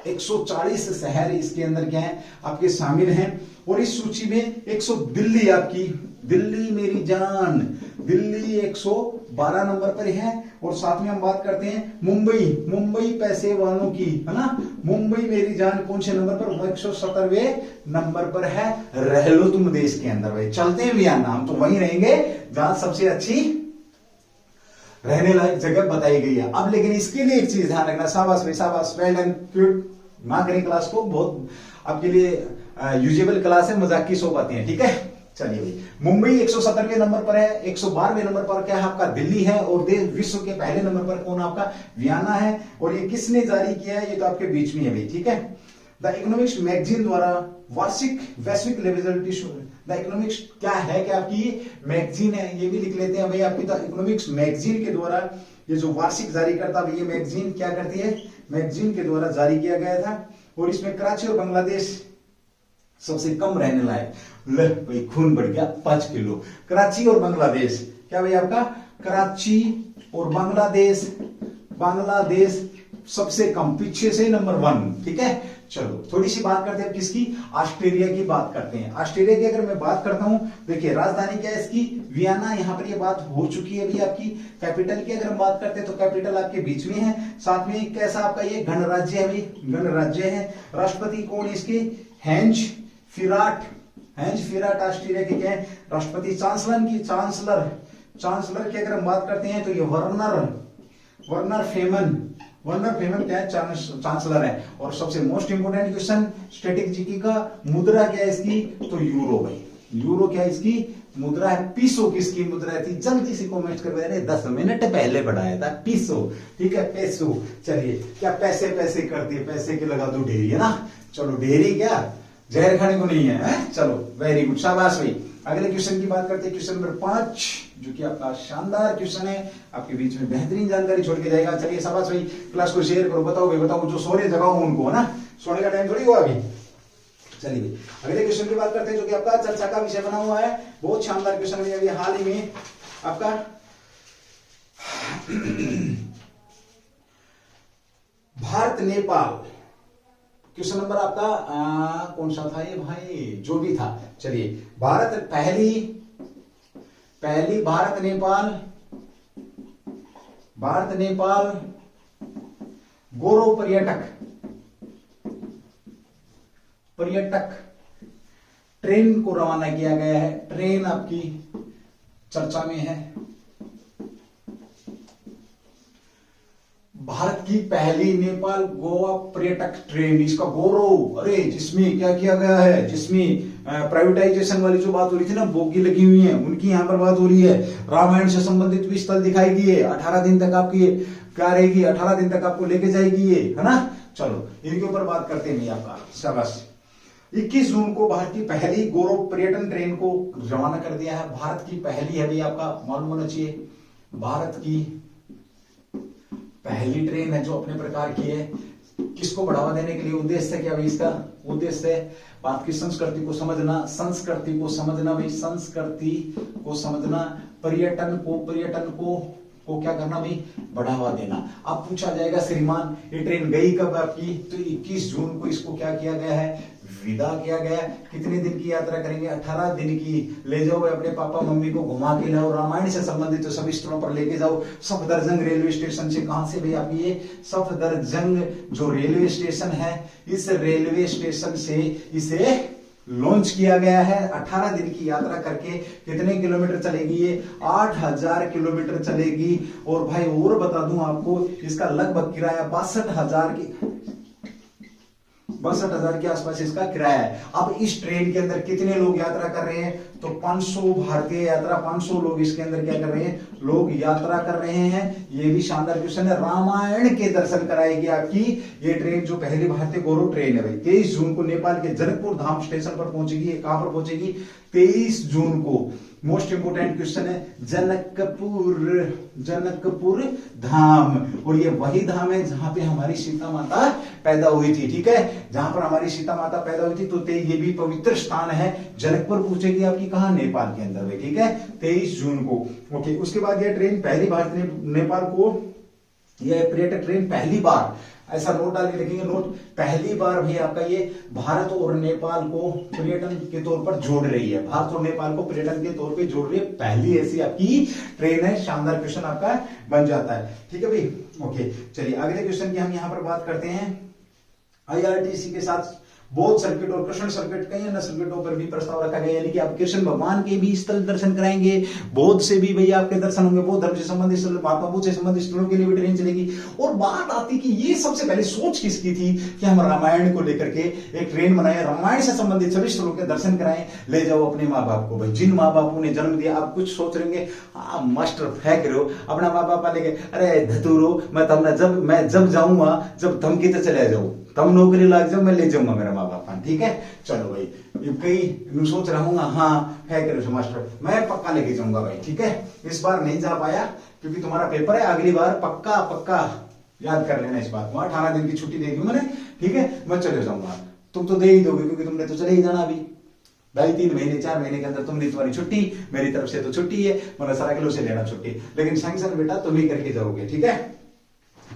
140 शहर इसके अंदर क्या है आपके शामिल हैं। और इस सूची में 100 दिल्ली आपकी, दिल्ली मेरी जान, दिल्ली 112 नंबर पर है। और साथ में हम बात करते हैं मुंबई पैसे वालों की, है ना, मुंबई मेरी जान कौन से नंबर पर? 170वें नंबर पर है। रह लो तुम देश के अंदर भाई। चलते हैं वियना, हम तो वहीं रहेंगे जहां सबसे अच्छी रहने लायक जगह बताई गई है। अब लेकिन इसके लिए एक चीज ध्यान रखना, शाबाश भाई शाबाश, वेल डन, गुड। ना करें क्लास को, बहुत आपके लिए यूजेबल क्लास है, मजाक की शो आती है। ठीक है, चलिए भाई। मुंबई 170वें नंबर पर है। 112वें नंबर पर क्या है आपका? दिल्ली है। और देश विश्व के पहले नंबर पर कौन आपका? वियना है। और ये किसने जारी किया है? ये तो आपके बीच में है भाई। ठीक है, द इकोनॉमिक्स मैगजीन द्वारा वार्षिक वैश्विक लेवलिटी शो। द इकोनॉमिक्स क्या है? क्या आपकी मैगजीन है, ये भी लिख लेते हैं भाई। आपकी द इकोनॉमिक्स मैगजीन के द्वारा ये जो वार्षिक जारी करता है ये मैगजीन क्या करती है? मैगजीन के द्वारा जारी किया गया था। और इसमें कराची और बांग्लादेश सबसे कम रहने लायक। ले भाई, खून बढ़ गया 5 किलो। कराची और बांग्लादेश क्या भाई आपका? कराची और बांग्लादेश सबसे कम, पीछे से नंबर 1। ठीक है, चलो थोड़ी सी बात करते हैं किसकी? ऑस्ट्रेलिया की बात करते हैं। ऑस्ट्रेलिया की अगर मैं बात करता हूं, देखिए राजधानी क्या है इसकी? वियना। यहां पर ये बात हो चुकी है अभी आपकी। कैपिटल की अगर हम बात करते हैं तो कैपिटल आपके बीच में है। साथ में कैसा आपका ये गणराज्य है भाई, गणराज्य है। राष्ट्रपति कौन इसके? हेंज फिराट ऑस्ट्रेलिया के क्या है? राष्ट्रपति। चांसलर की अगर हम बात करते हैं तो ये वर्नर फेमन क्या है? चांसलर है। और सबसे most important question static GK का, मुद्रा क्या है इसकी? तो यूरो भाई। यूरो क्या है इसकी? मुद्रा है। पीसो किसकी मुद्रा थी? जल्दी से कमेंट कर दे, 10 मिनट पहले बढ़ाया था, पीसो। ठीक है, पैसो। चलिए, क्या पैसे करती है? पैसे के लगा दो ढेरी, है ना। चलो ढेरी क्या जहर खाने को नहीं है? चलो वेरी गुड, शाबाश भाई। अगले क्वेश्चन की बात करते हैं, क्वेश्चन नंबर 5, जो कि आपका शानदार क्वेश्चन है, आपके बीच में बेहतरीन जानकारी छोड़ के जाएगा। चलिए शाबाश भाई, क्लास को शेयर करो। बताओ जो सो रहे जगाओ उनको, है ना, सोने का टाइम थोड़ी हुआ अभी। चलिए भाई, अगले क्वेश्चन की बात करते हैं, जो कि आपका चर्चा का विषय बना हुआ है। बहुत शानदार क्वेश्चन है अभी हाल ही में आपका। भारत नेपाल क्वेश्चन नंबर आपका कौन सा था ये भाई? जो भी था। चलिए, पहली भारत नेपाल गौरव पर्यटक ट्रेन को रवाना किया गया है। ट्रेन आपकी चर्चा में है। भारत की पहली नेपाल गोवा पर्यटक ट्रेन, इसका गौरव, अरे जिसमें क्या किया गया है, जिसमें प्राइवेटाइजेशन वाली जो बात हो रही थी ना, बोगी लगी हुई है, उनकी यहां पर बात हो रही है। रामायण से संबंधित भी स्थल दिखाई दिए। 18 दिन तक आपकी क्या रहेगी? 18 दिन तक आपको लेके जाएगी ये, है ना। चलो इनके ऊपर बात करते हैं आपका, शाबाश। 21 जून को भारत की पहली गौरव पर्यटन ट्रेन को रवाना कर दिया है। भारत की पहली है भाई, आपका मालूम होना चाहिए। भारत की पहली ट्रेन है जो अपने प्रकार की है। किसको बढ़ावा देने के लिए? उद्देश्य क्या भाई इसका? उद्देश्य है भारत की संस्कृति को समझना, भाई, संस्कृति को समझना, पर्यटन को क्या करना भाई? बढ़ावा देना। अब पूछा जाएगा श्रीमान ये ट्रेन गई कब आपकी? तो 21 जून को इसको क्या किया गया है? विदा किया गया। कितने दिन की यात्रा करेंगे? 18 दिन की। ले जाओ अपने पापा मम्मी को घुमा के लाओ, रामायण से संबंधित तो सभी स्थलों पर लेके जाओ। सफदरजंग रेलवे स्टेशन से, कहां से भाई आप? ये सफदरजंग जो रेलवे स्टेशन है, इस रेलवे स्टेशन से इसे लॉन्च किया गया है। 18 दिन की यात्रा करके कितने किलोमीटर चलेगी ये? 8000 किलोमीटर चलेगी। और भाई और बता दूं आपको, इसका लगभग किराया 62,000 के आसपास इसका किराया है। अब इस ट्रेन के अंदर कितने लोग यात्रा कर रहे हैं? तो 500 भारतीय यात्रा, 500 लोग इसके अंदर क्या कर रहे हैं? लोग यात्रा कर रहे हैं। ये भी शानदार क्वेश्चन है। रामायण के दर्शन कराएगी आपकी ये ट्रेन, जो पहली भारतीय गौरव ट्रेन है भाई। 23 जून को नेपाल के जनकपुर धाम स्टेशन पर पहुंचेगी। ये कहां पर पहुंचेगी? 23 जून को। मोस्ट इंपोर्टेंट क्वेश्चन है, जनकपुर धाम। और ये वही धाम है जहां पे हमारी सीता माता पैदा हुई थी। ठीक है, जहां पर हमारी सीता माता पैदा हुई थी। तो ये भी पवित्र स्थान है। जनकपुर पूछेगी आपकी कहां? नेपाल के अंदर में। ठीक है, 23 जून को। ओके, उसके बाद ये ट्रेन पहली बार नेपाल को, यह पर्यटक ट्रेन पहली बार, ऐसा नोट डाल के लिखेंगे, नोट, पहली बार भी आपका ये भारत और नेपाल को पर्यटन के तौर पर जोड़ रही है। भारत और नेपाल को पर्यटन के तौर पे जोड़ रही है। पहली ऐसी आपकी ट्रेन है। शानदार क्वेश्चन आपका बन जाता है। ठीक है भाई, ओके। चलिए अगले क्वेश्चन की हम यहां पर बात करते हैं। आईआरटीसी के साथ बौद्ध सर्किट और कृष्ण सर्किट, कई अन्य सर्किटों पर भी प्रस्ताव रखा गया, यानी कि आप कृष्ण भगवान के भी स्थल दर्शन कराएंगे, बौद्ध से भी भैया आपके दर्शन होंगे, बौद्ध धर्म से संबंधित, महात्मा बुद्ध से संबंधित स्थलों के लिए भी ट्रेन चलेगी। और बात आती कि ये सबसे पहले सोच किसकी थी कि हम रामायण को लेकर के एक ट्रेन बनाए, रामायण से संबंधित सभी स्थलों के दर्शन कराएं, ले जाओ अपने माँ बाप को। भाई जिन माँ बापों ने जन्म दिया, आप कुछ सोच रहे मास्टर फेंक रहे हो अपना माँ बाप लेके, अरे धतूरो, मैं जब जाऊंगा, जब धमकी तो चले जाऊं, तब नौकरी लग जाओ, मैं ले जाऊंगा मेरा माँ बाप। ठीक है, चलो भाई, कई सोच रहा हूँ, हाँ है करो मास्टर, मैं पक्का लेके जाऊंगा भाई। ठीक है, इस बार नहीं जा पाया क्योंकि तुम्हारा पेपर है, अगली बार पक्का पक्का याद कर लेना इस बात को। 18 दिन की छुट्टी दे दी मैंने। ठीक है, मैं चले जाऊंगा, तुम तो दे ही दोगे क्योंकि तुमने तो चले ही जाना अभी। 2.5 महीने 4 महीने के अंदर तुमने, तुम्हारी छुट्टी, मेरी तरफ से तो छुट्टी है, मतलब सारा किलो से लेना छुट्टी, लेकिन सैंक्शन बेटा तुम ही करके जाओगे। ठीक है,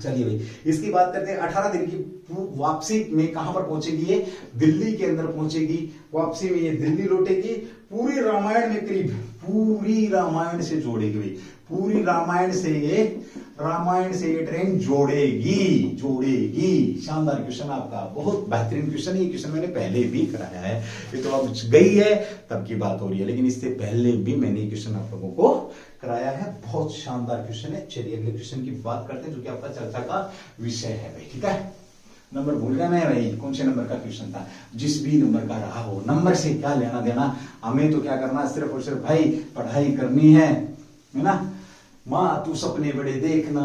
चलिए भाई, इसकी बात करते हैं। 18 दिन की वापसी में कहां पर पहुंचेगी ये? दिल्ली के अंदर पहुंचेगी। वापसी में ये दिल्ली लौटेगी। पूरी रामायण में करीब, पूरी रामायण से जोड़ेगी भाई, पूरी रामायण से ये ट्रेन जोड़ेगी। शानदार क्वेश्चन आपका, बहुत बेहतरीन क्वेश्चन है। ये क्वेश्चन मैंने पहले भी कराया है, ये तो अब गई है तब की बात हो रही है, लेकिन इससे पहले भी मैंने ये क्वेश्चन आप लोगों को कराया है। बहुत शानदार क्वेश्चन है। चलिए अगले क्वेश्चन की बात करते हैं, जो कि आपका चर्चा का विषय है भाई। ठीक है, नंबर भूल गया मैं भाई, कौन से नंबर का क्वेश्चन था? जिस भी नंबर का रहा हो, नंबर से क्या लेना देना, हमें तो क्या करना, सिर्फ और सिर्फ भाई पढ़ाई करनी है ना। माँ तू सपने बड़े देखना,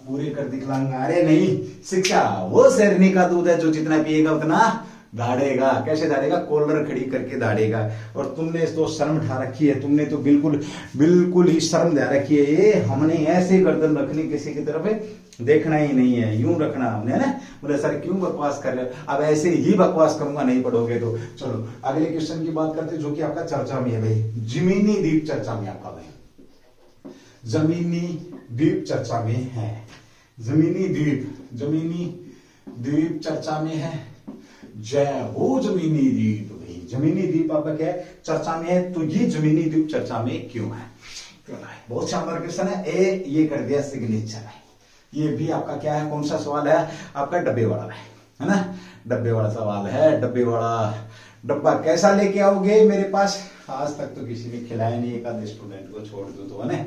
पूरे कर दिखलाऊंगा। अरे नहीं, शिक्षा वो शेरनी का दूध है, जो जितना पिएगा उतना दाड़ेगा। कैसे दाड़ेगा? कॉलर खड़ी करके दाड़ेगा। और तुमने तो शर्म उठा रखी है, तुमने तो बिल्कुल ही शर्म दे रखी है। ये हमने ऐसे गर्दन रखनी, किसी की तरफ देखना ही नहीं है, यूं रखना हमने, है ना। बोले सर क्यों बकवास कर रहे हो? अब ऐसे ही बकवास करूंगा, नहीं पढ़ोगे तो। चलो अगले क्वेश्चन की बात करते, जो कि आपका चर्चा में है भाई, जमीनी द्वीप चर्चा में आपका भाई, जमीनी द्वीप चर्चा में है। जमीनी द्वीप चर्चा में है। जय हो जमीनी द्वीप भाई। जमीनी द्वीप आपका क्या है? चर्चा में है। तो ये जमीनी द्वीप चर्चा में क्यों है? बहुत शानदार क्वेश्चन है। ये कर दिया सिग्नेचर है। ये भी आपका क्या है? कौन सा सवाल है आपका? डब्बे वाला है ना। डब्बे वाला सवाल है। डब्बा कैसा लेके आओगे मेरे पास? आज तक तो किसी ने खिलाया नहीं, एक आधे स्टूडेंट को छोड़ दो तो, है ना।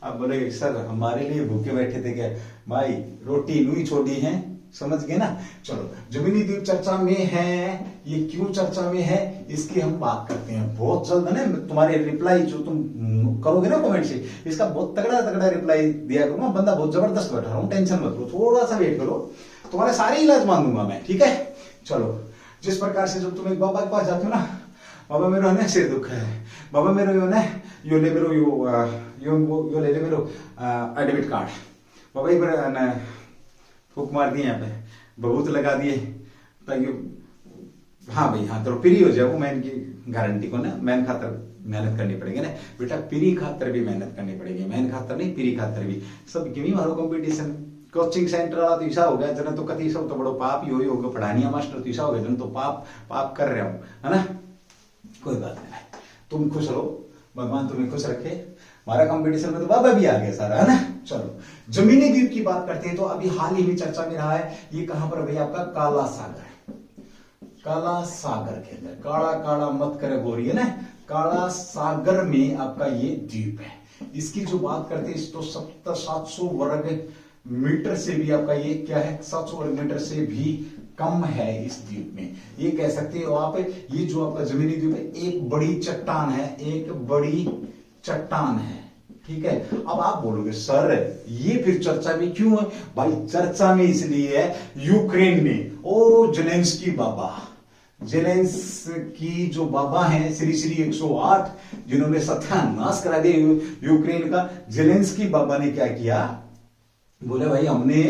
अब बोले सर हमारे लिए भूखे बैठे थे क्या? भाई रोटी नूई छोड़ी है, समझ गए ना। चलो जमीनी द्वीप चर्चा में है। ये क्यों चर्चा में है इसकी हम बात करते हैं बहुत जल्द, है ना। तुम्हारे रिप्लाई जो तुम करोगे ना कमेंट से, इसका बहुत तगड़ा रिप्लाई दिया करूंगा। बंदा बहुत जबरदस्त बैठा रहा हूं, टेंशन मत लो, थोड़ा सा वेट करो, तुम्हारे सारे इलाज मांगूंगा मैं। ठीक है, चलो जिस प्रकार से जब तुम एक बाबा के पास जाते हो ना, बाबा मेरा है ना सिर दुख है, बाबा मेरा यो ना यो ले मेरो यो ले मेरो एडमिट कार्ड, बाबा एक बार फूक मार दिए, यहाँ पे बहुत लगा दिए ताकि हाँ भाई हाँ तो फ्री हो जाओ। मैं इनकी गारंटी को ना, मैन खातर मेहनत करनी पड़ेगी ना बेटा, पीरी खातर भी मेहनत करनी पड़ेगी, मैन खातर नहीं पीरी खातर भी। सब क्यों मारो कंपटीशन, कोचिंग सेंटर वाला तो ऐसा हो गया जन तो कति सब तो बड़ो पाप ही होगा, पढ़ानिया मास्टर तो ऐसा हो गया जन तो पाप कर रहे हो, है ना। कोई बात नहीं, तुम खुश रहो, भगवान तुम्हें खुश रखे। हमारा कंपटीशन में तो बाबा भी आ गया सारा, है ना। चलो जमीनी द्वीप की बात करते हैं, तो अभी हाल ही में चर्चा में रहा है, ये कहां पर भैया आपका काला सागर। काला सागर के अंदर, काला काला मत करे गोरी, है ना, काला सागर में आपका ये द्वीप है। इसकी जो बात करते हैं इस तो 700 वर्ग मीटर से भी आपका ये क्या है, 700 वर्ग मीटर से भी कम है इस द्वीप में। ये कह सकते हो आप, ये जो आपका जमीनी द्वीप है एक बड़ी चट्टान है, एक बड़ी चट्टान है, ठीक है। अब आप बोलोगे सर ये फिर चर्चा में क्यों है? भाई चर्चा में इसलिए है, यूक्रेन में ओ जेलेंस्की बाबा, जेलेंस्की जो बाबा हैं श्री श्री 108, जिन्होंने सत्यानाश करा दिया यूक्रेन का, जेलेंस्की बाबा ने क्या किया, बोले भाई हमने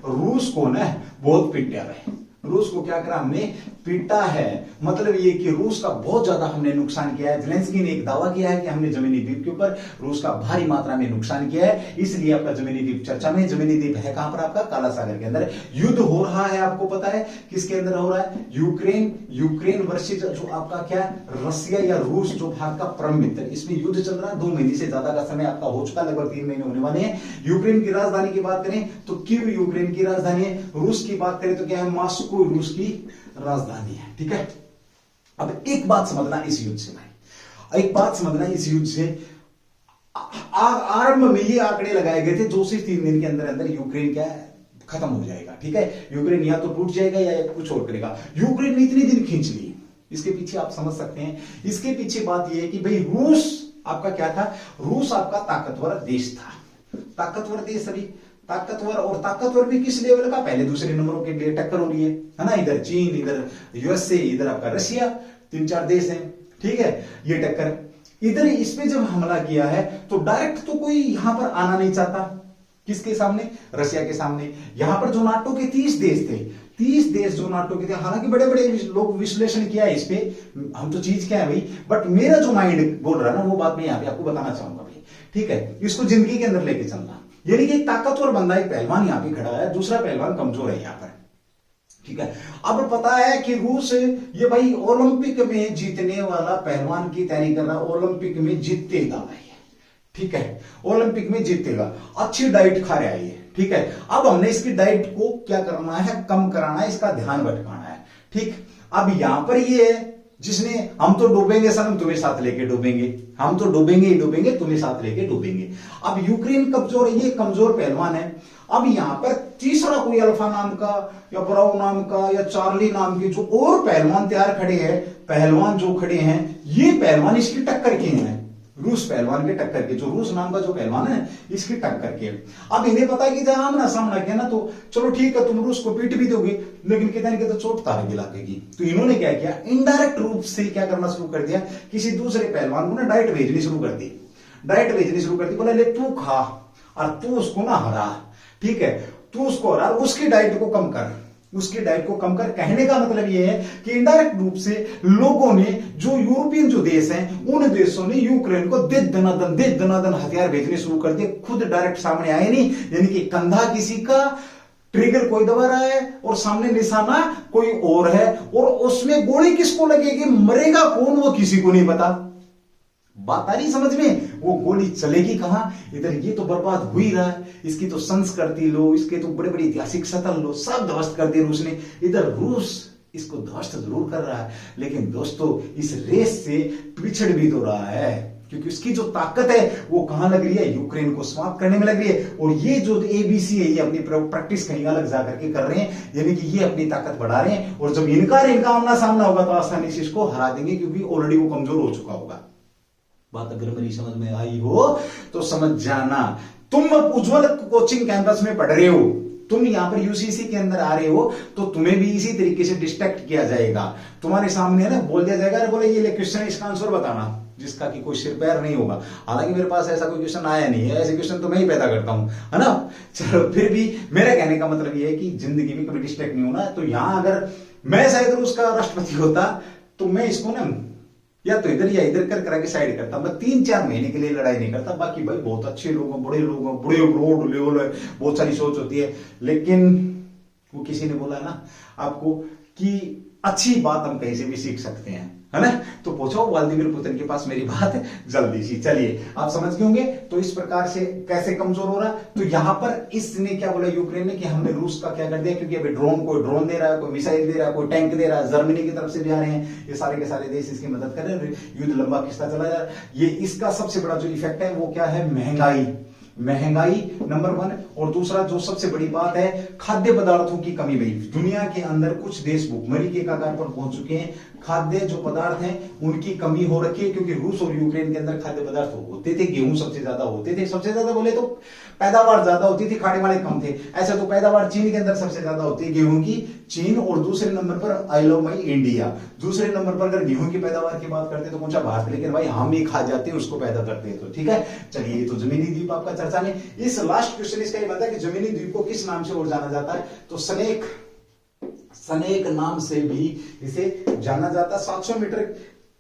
रूस को ना बहुत पीटा है, रूस को क्या करा हमने, पीटा है। मतलब ये कि रूस का बहुत ज्यादा हमने नुकसान किया है। जेलेंस्की ने एक दावा किया है कि हमने जमीनी द्वीप के ऊपर रूस का भारी मात्रा में नुकसान किया है, इसलिए आपका जमीनी द्वीप चर्चा में। जमीनी द्वीप है कहां पर? आपका काला सागर के अंदर। युद्ध हो रहा है, आपको पता है किसके अंदर हो रहा है? यूक्रेन वर्सेस जो आपका क्या, रशिया या रूस जो भारत का परम मित्र, इसमें युद्ध चल रहा है। 2 महीने से ज्यादा का समय आपका हो चुका, लगभग 3 महीने होने वाले हैं। यूक्रेन की राजधानी की बात करें तो कीव यूक्रेन की राजधानी है। रूस की बात करें तो क्या है? मॉस्को रूस की राजधानी है, ठीक है। अब एक बात समझना इस युद्ध से भाई, एक बात समझना इस युद्ध से, आरंभ में ये आंकड़े लगाए गए थे 2 से 3 दिन के अंदर अंदर यूक्रेन क्या है, खत्म हो जाएगा, ठीक है। यूक्रेन या तो टूट जाएगा या कुछ और करेगा। यूक्रेन ने इतने दिन खींच लिए, इसके पीछे आप समझ सकते हैं। इसके पीछे बात यह है कि भाई रूस आपका क्या था, रूस आपका ताकतवर देश था, ताकतवर देश, सभी ताकतवर, और ताकतवर भी किस लेवल का, पहले दूसरे नंबरों के लिए टक्कर हो रही है ना, इधर चीन, इधर यूएसए, इधर आपका रशिया, 3-4 देश हैं, ठीक है। ये टक्कर इधर इस पे जब हमला किया है तो डायरेक्ट तो कोई यहां पर आना नहीं चाहता, किसके सामने? रशिया के सामने। यहां पर जो नाटो के 30 देश थे, 30 देश जो नाटो के थे, हालांकि बड़े बड़े लोग विश्लेषण किया है इस पे, हम तो चीज क्या है भाई, बट मेरा जो माइंड बोल रहा है ना वो बात मैं यहां पे आपको बताना चाहूंगा भाई, ठीक है। इसको जिंदगी के अंदर लेके चलना, यानी कि एक ताकतवर बंदा, एक पहलवान यहां पे खड़ा है, दूसरा पहलवान कमजोर है यहां पर, ठीक है। अब पता है कि रूस ये भाई ओलंपिक में जीतने वाला पहलवान की तैयारी कर रहा है, ओलंपिक में जीतेगा भाई, ठीक है, ओलंपिक में जीतेगा। अच्छी डाइट खा रहा है ये, ठीक है। अब हमने इसकी डाइट को क्या करना है, कम कराना है, इसका ध्यान भटकाना है, ठीक। अब यहां पर ये है जिसने, हम तो डूबेंगे सनम तुम्हें साथ लेके डूबेंगे, हम तो डूबेंगे ही डूबेंगे, तुम्हें साथ लेके डूबेंगे। अब यूक्रेन कमजोर है, ये कमजोर पहलवान है। अब यहां पर तीसरा कोई अल्फा नाम का या ब्राउ नाम का या चार्ली नाम के जो और पहलवान तैयार खड़े हैं, पहलवान जो खड़े हैं, ये पहलवान इसकी टक्कर के हैं, रूस पहलवान के टक्कर के, जो रूस नाम का जो पहलवान है इसकी टक्कर के। अब इन्हें पता है कि जहां आमना सामना किया ना तो चलो ठीक है, तुम रूस को पीट भी दोगे, लेकिन कितने के तो चोट तारेगी लागेगी। तो इन्होंने क्या किया, इनडायरेक्ट रूप से क्या करना शुरू कर दिया, किसी दूसरे पहलवान को ना डाइट भेजनी शुरू कर दी, डाइट भेजनी शुरू कर दी। बोला ले तू खा और तू उसको ना हरा, ठीक है, तू उसको हरा, उसकी डाइट को कम कर, उसकी डाइट को कम कर। कहने का मतलब यह है कि इनडायरेक्ट रूप से लोगों ने, जो यूरोपियन जो देश हैं, उन देशों ने यूक्रेन को दे दनादन हथियार भेजने शुरू कर दिए, खुद डायरेक्ट सामने आए नहीं, यानी कि कंधा किसी का, ट्रिगर कोई दबा रहा है और सामने निशाना कोई और है, और उसमें गोली किसको लगेगी, मरेगा कौन, वो किसी को नहीं पता। बात आ रही समझ में, वो गोली चलेगी कहां, इधर ये तो बर्बाद हो ही रहा है, इसकी तो संस्कृति लो, इसके तो बड़े बड़े ऐतिहासिक सतल लो, सब ध्वस्त कर दिए रूस ने। इधर रूस इसको ध्वस्त जरूर कर रहा है, लेकिन दोस्तों इस रेस से पिछड़ भी तो रहा है, क्योंकि उसकी जो ताकत है वो कहां लग रही है, यूक्रेन को समाप्त करने में लग रही है। और ये जो एबीसी है, ये अपनी प्रैक्टिस कहीं अलग जाकर के कर रहे हैं, यानी कि ये अपनी ताकत बढ़ा रहे हैं, और जब इनका आमना सामना होगा तो आसानी से इसको हरा देंगे, क्योंकि ऑलरेडी वो कमजोर हो चुका होगा। बात अगर मेरी समझ में आई हो तो समझ जाना। तुम उज्जवल कोचिंग कैंपस में पढ़ रहे हो, तुम यहां पर यूसीसी के अंदर आ रहे हो, तो तुम्हें भी इसी तरीके से डिस्ट्रैक्ट किया जाएगा। तुम्हारे सामने ना बोल दिया जाएगा, बोले ये ले क्वेश्चन, इसका आंसर बताना, जिसका कि कोई सिर पैर नहीं होगा। हालांकि मेरे पास ऐसा कोई क्वेश्चन आया नहीं है, ऐसे क्वेश्चन तो मैं ही पैदा करता हूं, है ना। चलो फिर भी मेरा कहने का मतलब ये है कि जिंदगी में कभी डिस्ट्रैक्ट नहीं होना। तो यहां अगर मैं शायद उसका राष्ट्रपति होता तो मैं इसको ना या तो इधर या इधर कर करा के साइड करता, मैं 3-4 महीने के लिए लड़ाई नहीं करता। बाकी भाई बहुत अच्छे लोग हैं, बड़े लोग हैं, बड़े ब्रॉड लेवल है, बहुत सारी सोच होती है, लेकिन वो किसी ने बोला है ना आपको कि अच्छी बात हम कहीं से भी सीख सकते हैं, है ना। तो पहुंचाओ व्लादिमीर पुतिन के पास मेरी बात जल्दी सी। चलिए आप समझ गए होंगे। तो इस प्रकार से कैसे कमजोर हो रहा, तो यहां पर इसने क्या बोला यूक्रेन ने कि हमने रूस का क्या कर दिया, क्योंकि अभी कोई ड्रोन दे रहा है, कोई मिसाइल दे रहा है, कोई टैंक दे रहा है, जर्मनी की तरफ से भी आ रहे हैं, ये सारे के सारे देश इसकी मदद कर रहे हैं, युद्ध लंबा खिंचता चला जा रहा है। ये इसका सबसे बड़ा जो इफेक्ट है वो क्या है, महंगाई नंबर 1, और दूसरा जो सबसे बड़ी बात है खाद्य पदार्थों की कमी भाई। दुनिया के अंदर कुछ देश भुखमरी के कगार पर पहुंच चुके हैं, खाद्य जो पदार्थ हैं उनकी कमी हो रखी है, क्योंकि रूस और यूक्रेन के अंदर खाद्य पदार्थ होते थे, गेहूं सबसे ज्यादा होते थे, सबसे ज्यादा बोले तो पैदावार ज्यादा होती थी, खाने वाले कम थे। ऐसे तो पैदावार चीन के अंदर सबसे ज्यादा होती है गेहूं की, चीन, और दूसरे नंबर पर आई लव माई इंडिया। दूसरे नंबर पर अगर गेहूं की पैदावार की बात करते तो कौन सा भारत, लेकिन भाई हम ही खा जाते हैं उसको पैदा करते हैं, तो ठीक है। चलिए ये तो जमीनी द्वीप आपका चर्चा में। इस लास्ट क्वेश्चन इसका ये बनता है कि जमीनी द्वीप को किस नाम से और जाना जाता है, तो सनेक नाम से भी इसे जाना जाता। 700 मीटर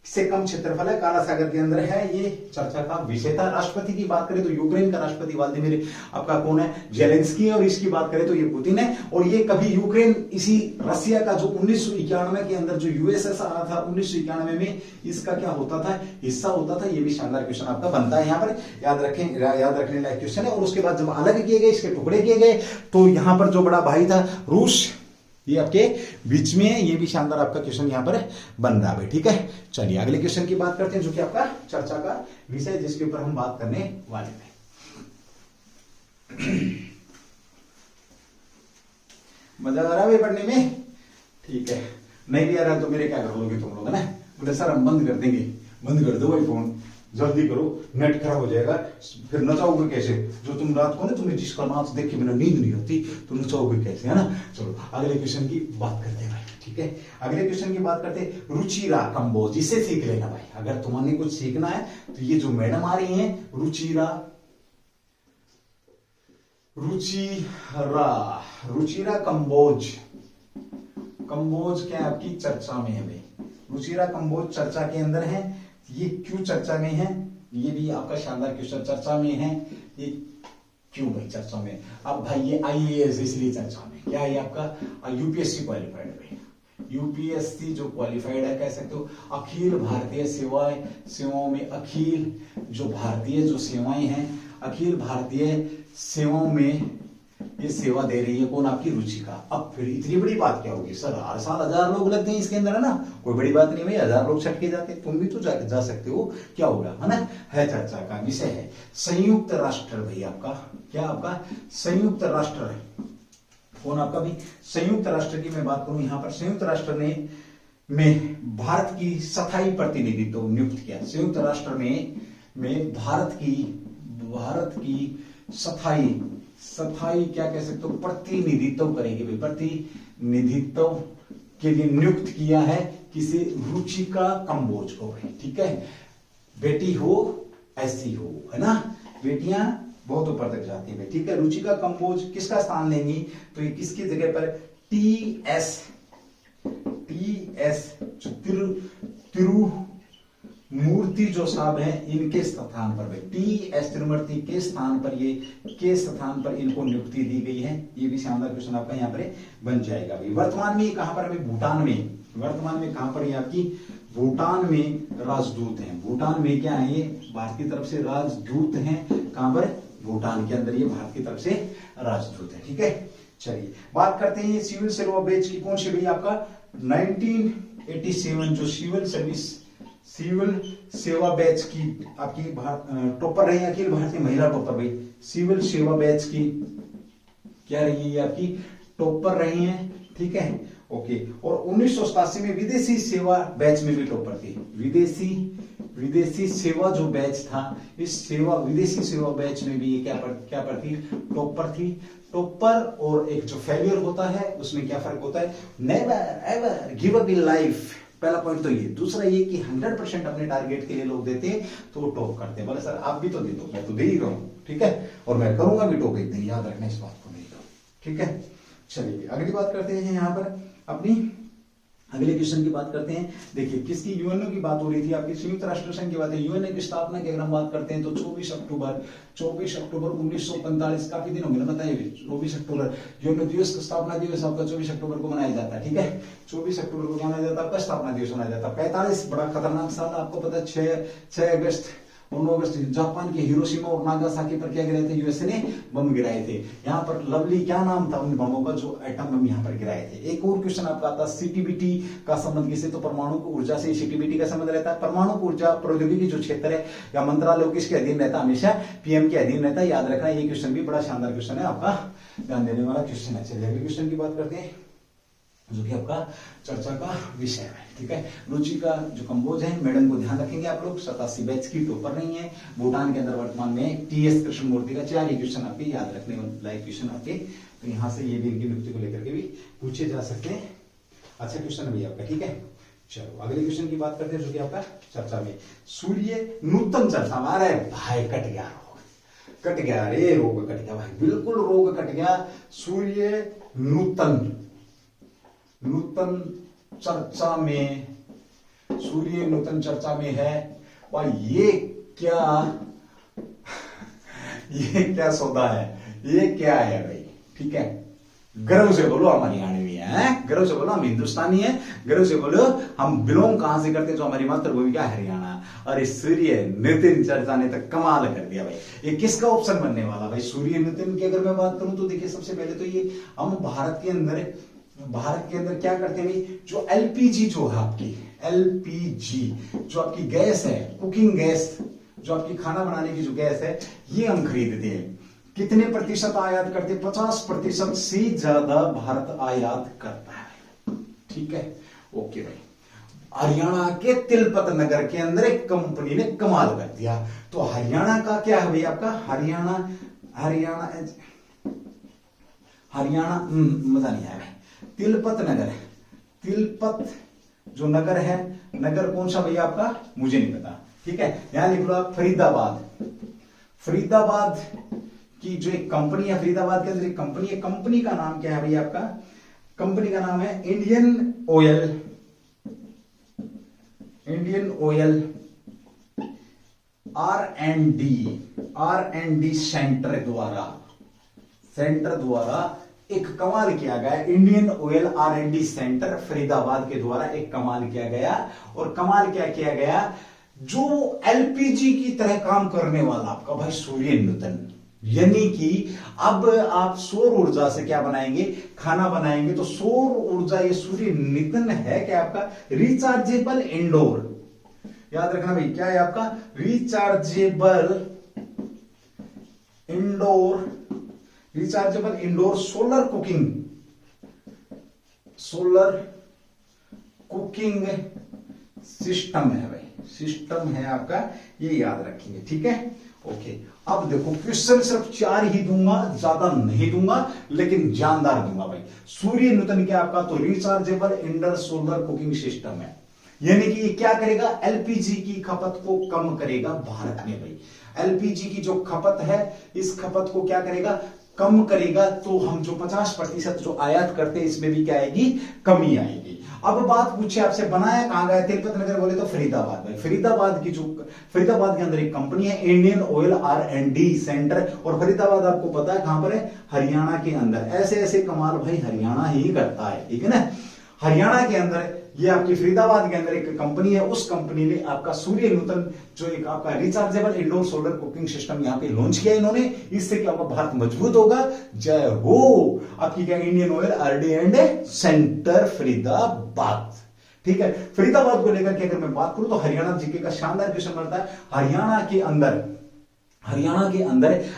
से कम क्षेत्रफल है, काला सागर के अंदर है, ये चर्चा का विषय था। राष्ट्रपति की बात करें तो यूक्रेन का राष्ट्रपति व्लादिमीर आपका कौन है, जेलेंस्की, और इसकी बात करें तो ये पुतिन है। और ये कभी यूक्रेन इसी रसिया का जो 1991 के अंदर जो यूएसएसआर आया था 1991 में, इसका क्या होता था, हिस्सा होता था। ये भी शानदार क्वेश्चन आपका बनता है यहाँ पर, याद रखने लायक क्वेश्चन है। और उसके बाद जब अलग किए गए, इसके टुकड़े किए गए, तो यहाँ पर जो बड़ा भाई था रूस, ये आपके बीच में है। ये भी शानदार आपका क्वेश्चन यहां पर बन रहा है, ठीक है। चलिए अगले क्वेश्चन की बात करते हैं, जो कि आपका चर्चा का विषय, जिसके ऊपर हम बात करने वाले थे। मजा आ रहा है पढ़ने में, ठीक है। नहीं भी आ रहा तो मेरे क्या कर लोगे तुम लोग, है ना। बोले सर हम बंद कर देंगे, बंद कर दो भाई फोन, जल्दी करो, नेट खराब हो जाएगा, फिर नचाओगे कैसे। जो तुम रात को ना, तुम्हें जिसका नाच देख के मेरा नींद नहीं होती, तो नचाओगे कैसे, है ना। चलो अगले क्वेश्चन की बात करते हैं भाई, ठीक है। अगले क्वेश्चन की बात करते हैं, रुचिरा कंबोज, इसे सीख लेना भाई। अगर तुम्हें कुछ सीखना है तो ये जो मैडम आ रही है रुचिरा कंबोज क्या आपकी चर्चा में है भाई। रुचिरा कंबोज चर्चा के अंदर है। ये क्यों चर्चा में है, ये भी आपका शानदार क्वेश्चन चर्चा में है। ये क्यों भाई चर्चा में, अब भाई ये आईएएस इसलिए चर्चा में, क्या है आपका यूपीएससी क्वालिफाइड है। यूपीएससी जो क्वालिफाइड है, कह सकते हो अखिल भारतीय सेवाओं में, अखिल जो भारतीय जो सेवाएं हैं, अखिल भारतीय सेवाओं में ये सेवा दे रही है कौन, आपकी रुचिका। अब फिर इतनी बड़ी बात क्या होगी सर, हर साल 1000 लोग लगते हैं इसके अंदर, है ना। कोई बड़ी बात नहीं भाई, 1000 लोग छटके जाते, तुम भी तो जा सकते हो, क्या होगा, है ना। है चर्चा का विषय है संयुक्त राष्ट्र भाई। आपका क्या, आपका संयुक्त राष्ट्र है कौन, आपका भी संयुक्त राष्ट्र की मैं बात करूं यहां पर। संयुक्त राष्ट्र ने में भारत की स्थायी प्रतिनिधित्व नियुक्त किया। संयुक्त राष्ट्र में भारत की स्थायी क्या कह सकते हो, प्रतिनिधित्व करेगी भाई, प्रतिनिधित्व के लिए नियुक्त किया है किसे, रुचिका कंबोज को भाई, ठीक है। बेटी हो ऐसी हो, है ना, बेटियां बहुत ऊपर तक जाती है, ठीक है। रुचिका कंबोज किसका स्थान लेंगी, तो ये किसकी जगह पर, टीएस तिरुमूर्ति जो साहब हैं, इनके स्थान पर भाई, टीएस तिरुमूर्ति के स्थान पर इनको नियुक्ति दी गई है। ये भी शानदार क्वेश्चन आपका यहाँ पर बन जाएगा भाई। वर्तमान में कहां पर, भूटान में कहां पर, ये आपकी भूटान में राजदूत हैं। भूटान में क्या है, ये भारत की तरफ से राजदूत हैं, कहां पर, भूटान के अंदर ये भारत की तरफ से राजदूत है, ठीक है। चलिए बात करते हैं सिविल सेवा बैच की, कौन सी भाई, आपका 1987 जो सिविल सेवा बैच की आपकी टॉपर रही है, अखिल भारतीय महिला टॉपर भाई। सिविल सेवा बैच की क्या रही है, आपकी टॉपर रही है, ठीक है, ओके। और 1987 में विदेशी सेवा बैच में भी टॉपर थी। विदेशी सेवा जो बैच था, इस विदेशी सेवा बैच में भी ये क्या पर थी, टॉपर थी। टॉपर और एक जो फेलियर होता है उसमें क्या फर्क होता है, never ever give up in life, पहला पॉइंट तो ये। दूसरा ये कि 100% अपने टारगेट के लिए लोग देते हैं तो वो टॉप करते हैं। बोले सर आप भी तो दे दो, मैं तो दे ही रहा हूं, ठीक है, और मैं करूंगा भी टॉप एक दिन, याद रखना इस बात को, नहीं करो, ठीक है। चलिए अगली बात करते हैं यहाँ पर अपनी अगले क्वेश्चन की बात करते हैं। देखिए किसकी, यूएनओ की बात हो रही थी आपकी, संयुक्त राष्ट्र संघ की बात है। यूएनओ की स्थापना की अगर हम बात करते हैं तो 24 अक्टूबर 1945, काफी दिन हो गए ना, बताइए 24 अक्टूबर यूएनओ दिवस, स्थापना दिवस आपका 24 अक्टूबर को मनाया जाता है। ठीक है, 24 अक्टूबर को मनाया जाता है, आपका स्थापना दिवस मनाया जाता है। 45 बड़ा खतरनाक साल आपको पता है, 6 अगस्त और 9 अगस्त जापान के हिरोशिमा और नागासाकी पर क्या गिराए थे, यूएसए ने बम गिराए थे। यहाँ पर लवली, क्या नाम था उन बमों का जो एटम बम यहाँ पर गिराए थे। एक और क्वेश्चन आपका आता है, सीटीबीटी का संबंध किससे, तो परमाणु ऊर्जा से सीटीबीटी का संबंध रहता है। परमाणु ऊर्जा प्रौद्योगिकी जो क्षेत्र है या मंत्रालय किसके अधीन रहता है, हमेशा पीएम के अधीन रहता है, याद रखना। ये क्वेश्चन भी बड़ा शानदार क्वेश्चन है, आपका ध्यान देने वाला क्वेश्चन है। चलिए अगले क्वेश्चन की बात करते हैं जो कि आपका चर्चा का विषय है। ठीक है, रुचि का जो कंबोज है, मैडम को ध्यान रखेंगे आप लोग, 87 बैच की टॉपर नहीं है। भूटान के अंदर वर्तमान में टीएस कृष्णमूर्ति का 4 क्वेश्चन आपके याद रखने लायक क्वेश्चन आपके, तो यहाँ से ये भी इनकी नियुक्ति को लेकर के भी पूछे जा सकते हैं। अच्छा क्वेश्चन भी आपका। ठीक है, चलो अगले क्वेश्चन की बात करते हैं जो कि आपका चर्चा में, सूर्य नूतन चर्चा में आ रहा है। भाई कट गया रोग, कट गया, अरे रोग कट गया भाई, बिल्कुल रोग कट गया। सूर्य नूतन चर्चा में, सूर्य नूतन चर्चा में है भाई। ये क्या सौदा है, ये क्या है भाई। ठीक है, गर्व से बोलो हम हरियाणवी हैं, गर्व से बोलो हम हिंदुस्तानी हैं, गर्व से बोलो हम बिलोंग कहां से करते हैं, जो हमारी मातृभूमि क्या हरियाणा। और इस सूर्य नूतन चर्चा ने तो कमाल कर दिया भाई। ये किसका ऑप्शन बनने वाला भाई, सूर्य नूतन की अगर मैं बात करूं तो देखिए सबसे पहले तो ये हम भारत के अंदर क्या करते हैं भाई, जो एलपीजी जो है आपकी, एलपीजी जो आपकी गैस है, कुकिंग गैस, जो आपकी खाना बनाने की जो गैस है, ये हम खरीदते हैं। कितने प्रतिशत आयात करते हैं, 50% से ज्यादा भारत आयात करता है। ठीक है, ओके भाई। हरियाणा के तिलपत नगर के अंदर एक कंपनी ने कमाल कर दिया। तो हरियाणा का क्या है भाई आपका, हरियाणा मजा नहीं आया। तिलपत नगर, तिलपत जो नगर है, नगर कौन सा भैया आपका, मुझे नहीं पता। ठीक है, यहां लिख लो आप फरीदाबाद की जो एक कंपनी है, फरीदाबाद के अंदर एक कंपनी है। कंपनी का नाम क्या है भैया आपका, कंपनी का नाम है इंडियन ऑयल R&D सेंटर द्वारा एक कमाल किया गया। Indian oil R&D centre Faridabad के द्वारा एक कमाल किया गया। और कमाल क्या किया गया, जो एलपीजी की तरह काम करने वाला आपका भाई सूर्य नूतन, यानी कि अब आप सौर ऊर्जा से क्या बनाएंगे, खाना बनाएंगे। तो सौर ऊर्जा ये सूर्य नूतन है क्या आपका, रिचार्जेबल इंडोर, याद रखना भाई क्या है आपका, rechargeable indoor solar cooking system है भाई, सिस्टम है आपका, ये याद रखेंगे। ठीक है, ओके। अब देखो क्वेश्चन सिर्फ 4 ही दूंगा, ज्यादा नहीं दूंगा, लेकिन जानदार दूंगा भाई। सूर्य नूतन क्या आपका, तो rechargeable indoor solar cooking system है, यानी कि ये क्या करेगा, एलपीजी की खपत को कम करेगा भारत में भाई। एलपीजी की जो खपत है, इस खपत को क्या करेगा, कम करेगा। तो हम जो 50% जो आयात करते हैं, इसमें भी क्या आएगी, कमी आएगी। अब बात पूछे आपसे, बनाया कहां गया, तिलपत नगर बोले तो फरीदाबाद भाई। फरीदाबाद के अंदर एक कंपनी है इंडियन ऑयल R&D सेंटर, और फरीदाबाद आपको पता है कहां पर है, हरियाणा के अंदर। ऐसे ऐसे कमाल भाई हरियाणा ही करता है, ठीक है ना। हरियाणा के अंदर ये आपकी फरीदाबाद के अंदर एक कंपनी है, उस कंपनी ने आपका सूर्य नूतन जो एक आपका rechargeable indoor solar cooking system यहाँ पे लॉन्च किया इन्होंने। इससे क्या होगा, भारत मजबूत होगा। जय हो आपकी क्या, Indian oil R&D centre Faridabad. ठीक है, फरीदाबाद को लेकर के अगर मैं बात करूं तो हरियाणा जीके का शानदार क्वेश्चन बनता है। हरियाणा के अंदर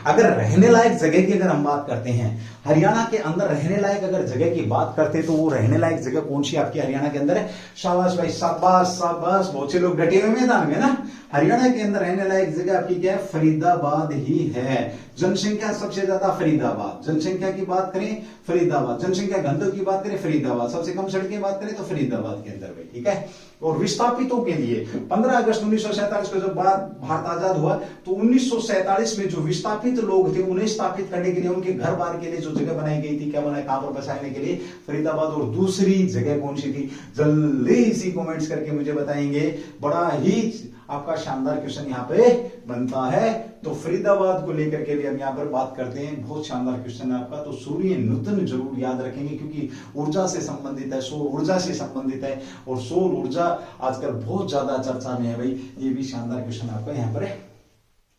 अगर रहने लायक जगह की अगर हम बात करते हैं, हरियाणा के अंदर रहने लायक अगर जगह की बात करते हैं, तो वो रहने लायक जगह कौन सी आपकी हरियाणा के अंदर है। शाबाश भाई, शाबाश, बहुत से लोग डटे हुए मैदान में ना। हरियाणा के अंदर रहने लायक जगह आपकी क्या है, फरीदाबाद ही है। जनसंख्या सबसे ज्यादा फरीदाबाद, जनसंख्या की बात करें फरीदाबाद, जनसंख्या घनत्व की बात करें फरीदाबाद, सबसे कम सड़कें बात करें तो फरीदाबाद के अंदर भाई। ठीक है, और विस्थापितों के लिए 15 अगस्त 1947 को जब भारत आजाद हुआ तो 1947 में जो विस्थापित लोग थे उन्हें स्थापित करने के लिए उनके घर बार के लिए जो जगह बनाई गई थी, क्या बनाया, कहां पर बसाने के लिए, फरीदाबाद। और दूसरी जगह कौन सी थी, जल्दी इसी कमेंट्स करके मुझे बताएंगे। बड़ा ही आपका शानदार क्वेश्चन यहाँ पे बनता है। तो फरीदाबाद को लेकर के भी हम यहाँ पर बात करते हैं, बहुत शानदार क्वेश्चन है आपका। तो सूर्य नूतन जरूर याद रखेंगे क्योंकि ऊर्जा से संबंधित है, सौर ऊर्जा से संबंधित है और सौर ऊर्जा आजकल बहुत ज्यादा चर्चा में है भाई। ये भी शानदार क्वेश्चन आपका यहाँ पर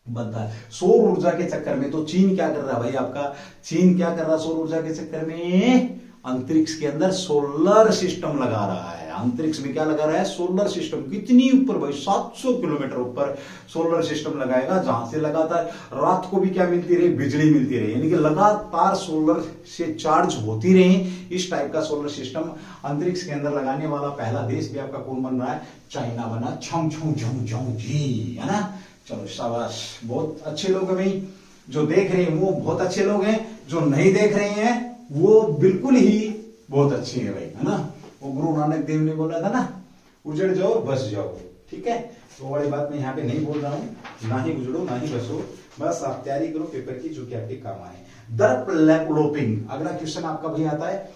बनता है। सौर ऊर्जा के चक्कर में तो चीन क्या कर रहा है भाई आपका, चीन क्या कर रहा है सौर ऊर्जा के चक्कर में, अंतरिक्ष के अंदर सोलर सिस्टम लगा रहा है। अंतरिक्ष में क्या लगा रहा है, सोलर सिस्टम। कितनी ऊपर भाई, 700 किलोमीटर ऊपर सोलर सिस्टम लगाएगा, जहां से लगातार रात को भी क्या मिलती रहे, बिजली मिलती रहे, यानी कि लगातार सोलर से चार्ज होती रहे। इस टाइप का सोलर सिस्टम अंतरिक्ष के अंदर लगाने वाला पहला देश भी आपका कौन बन रहा है, चाइना बना। छम छम झम झम जी, है ना। चलो शाबाश, बहुत अच्छे लोग हैं भाई। जो देख रहे हैं वो बहुत अच्छे लोग हैं, जो नहीं देख रहे हैं वो बिल्कुल ही बहुत अच्छे हैं भाई, है ना। वो गुरु नानक देव ने बोला था ना, उजड़ जाओ बस जाओ, ठीक है। तो वाली बात मैं यहाँ पे नहीं बोल रहा हूं, ना ही उजड़ो ना ही बसो, बस आप तैयारी करो पेपर की जो कि आपके काम आए। दर्प लैपलोपिंग, अगला क्वेश्चन आपका भी आता है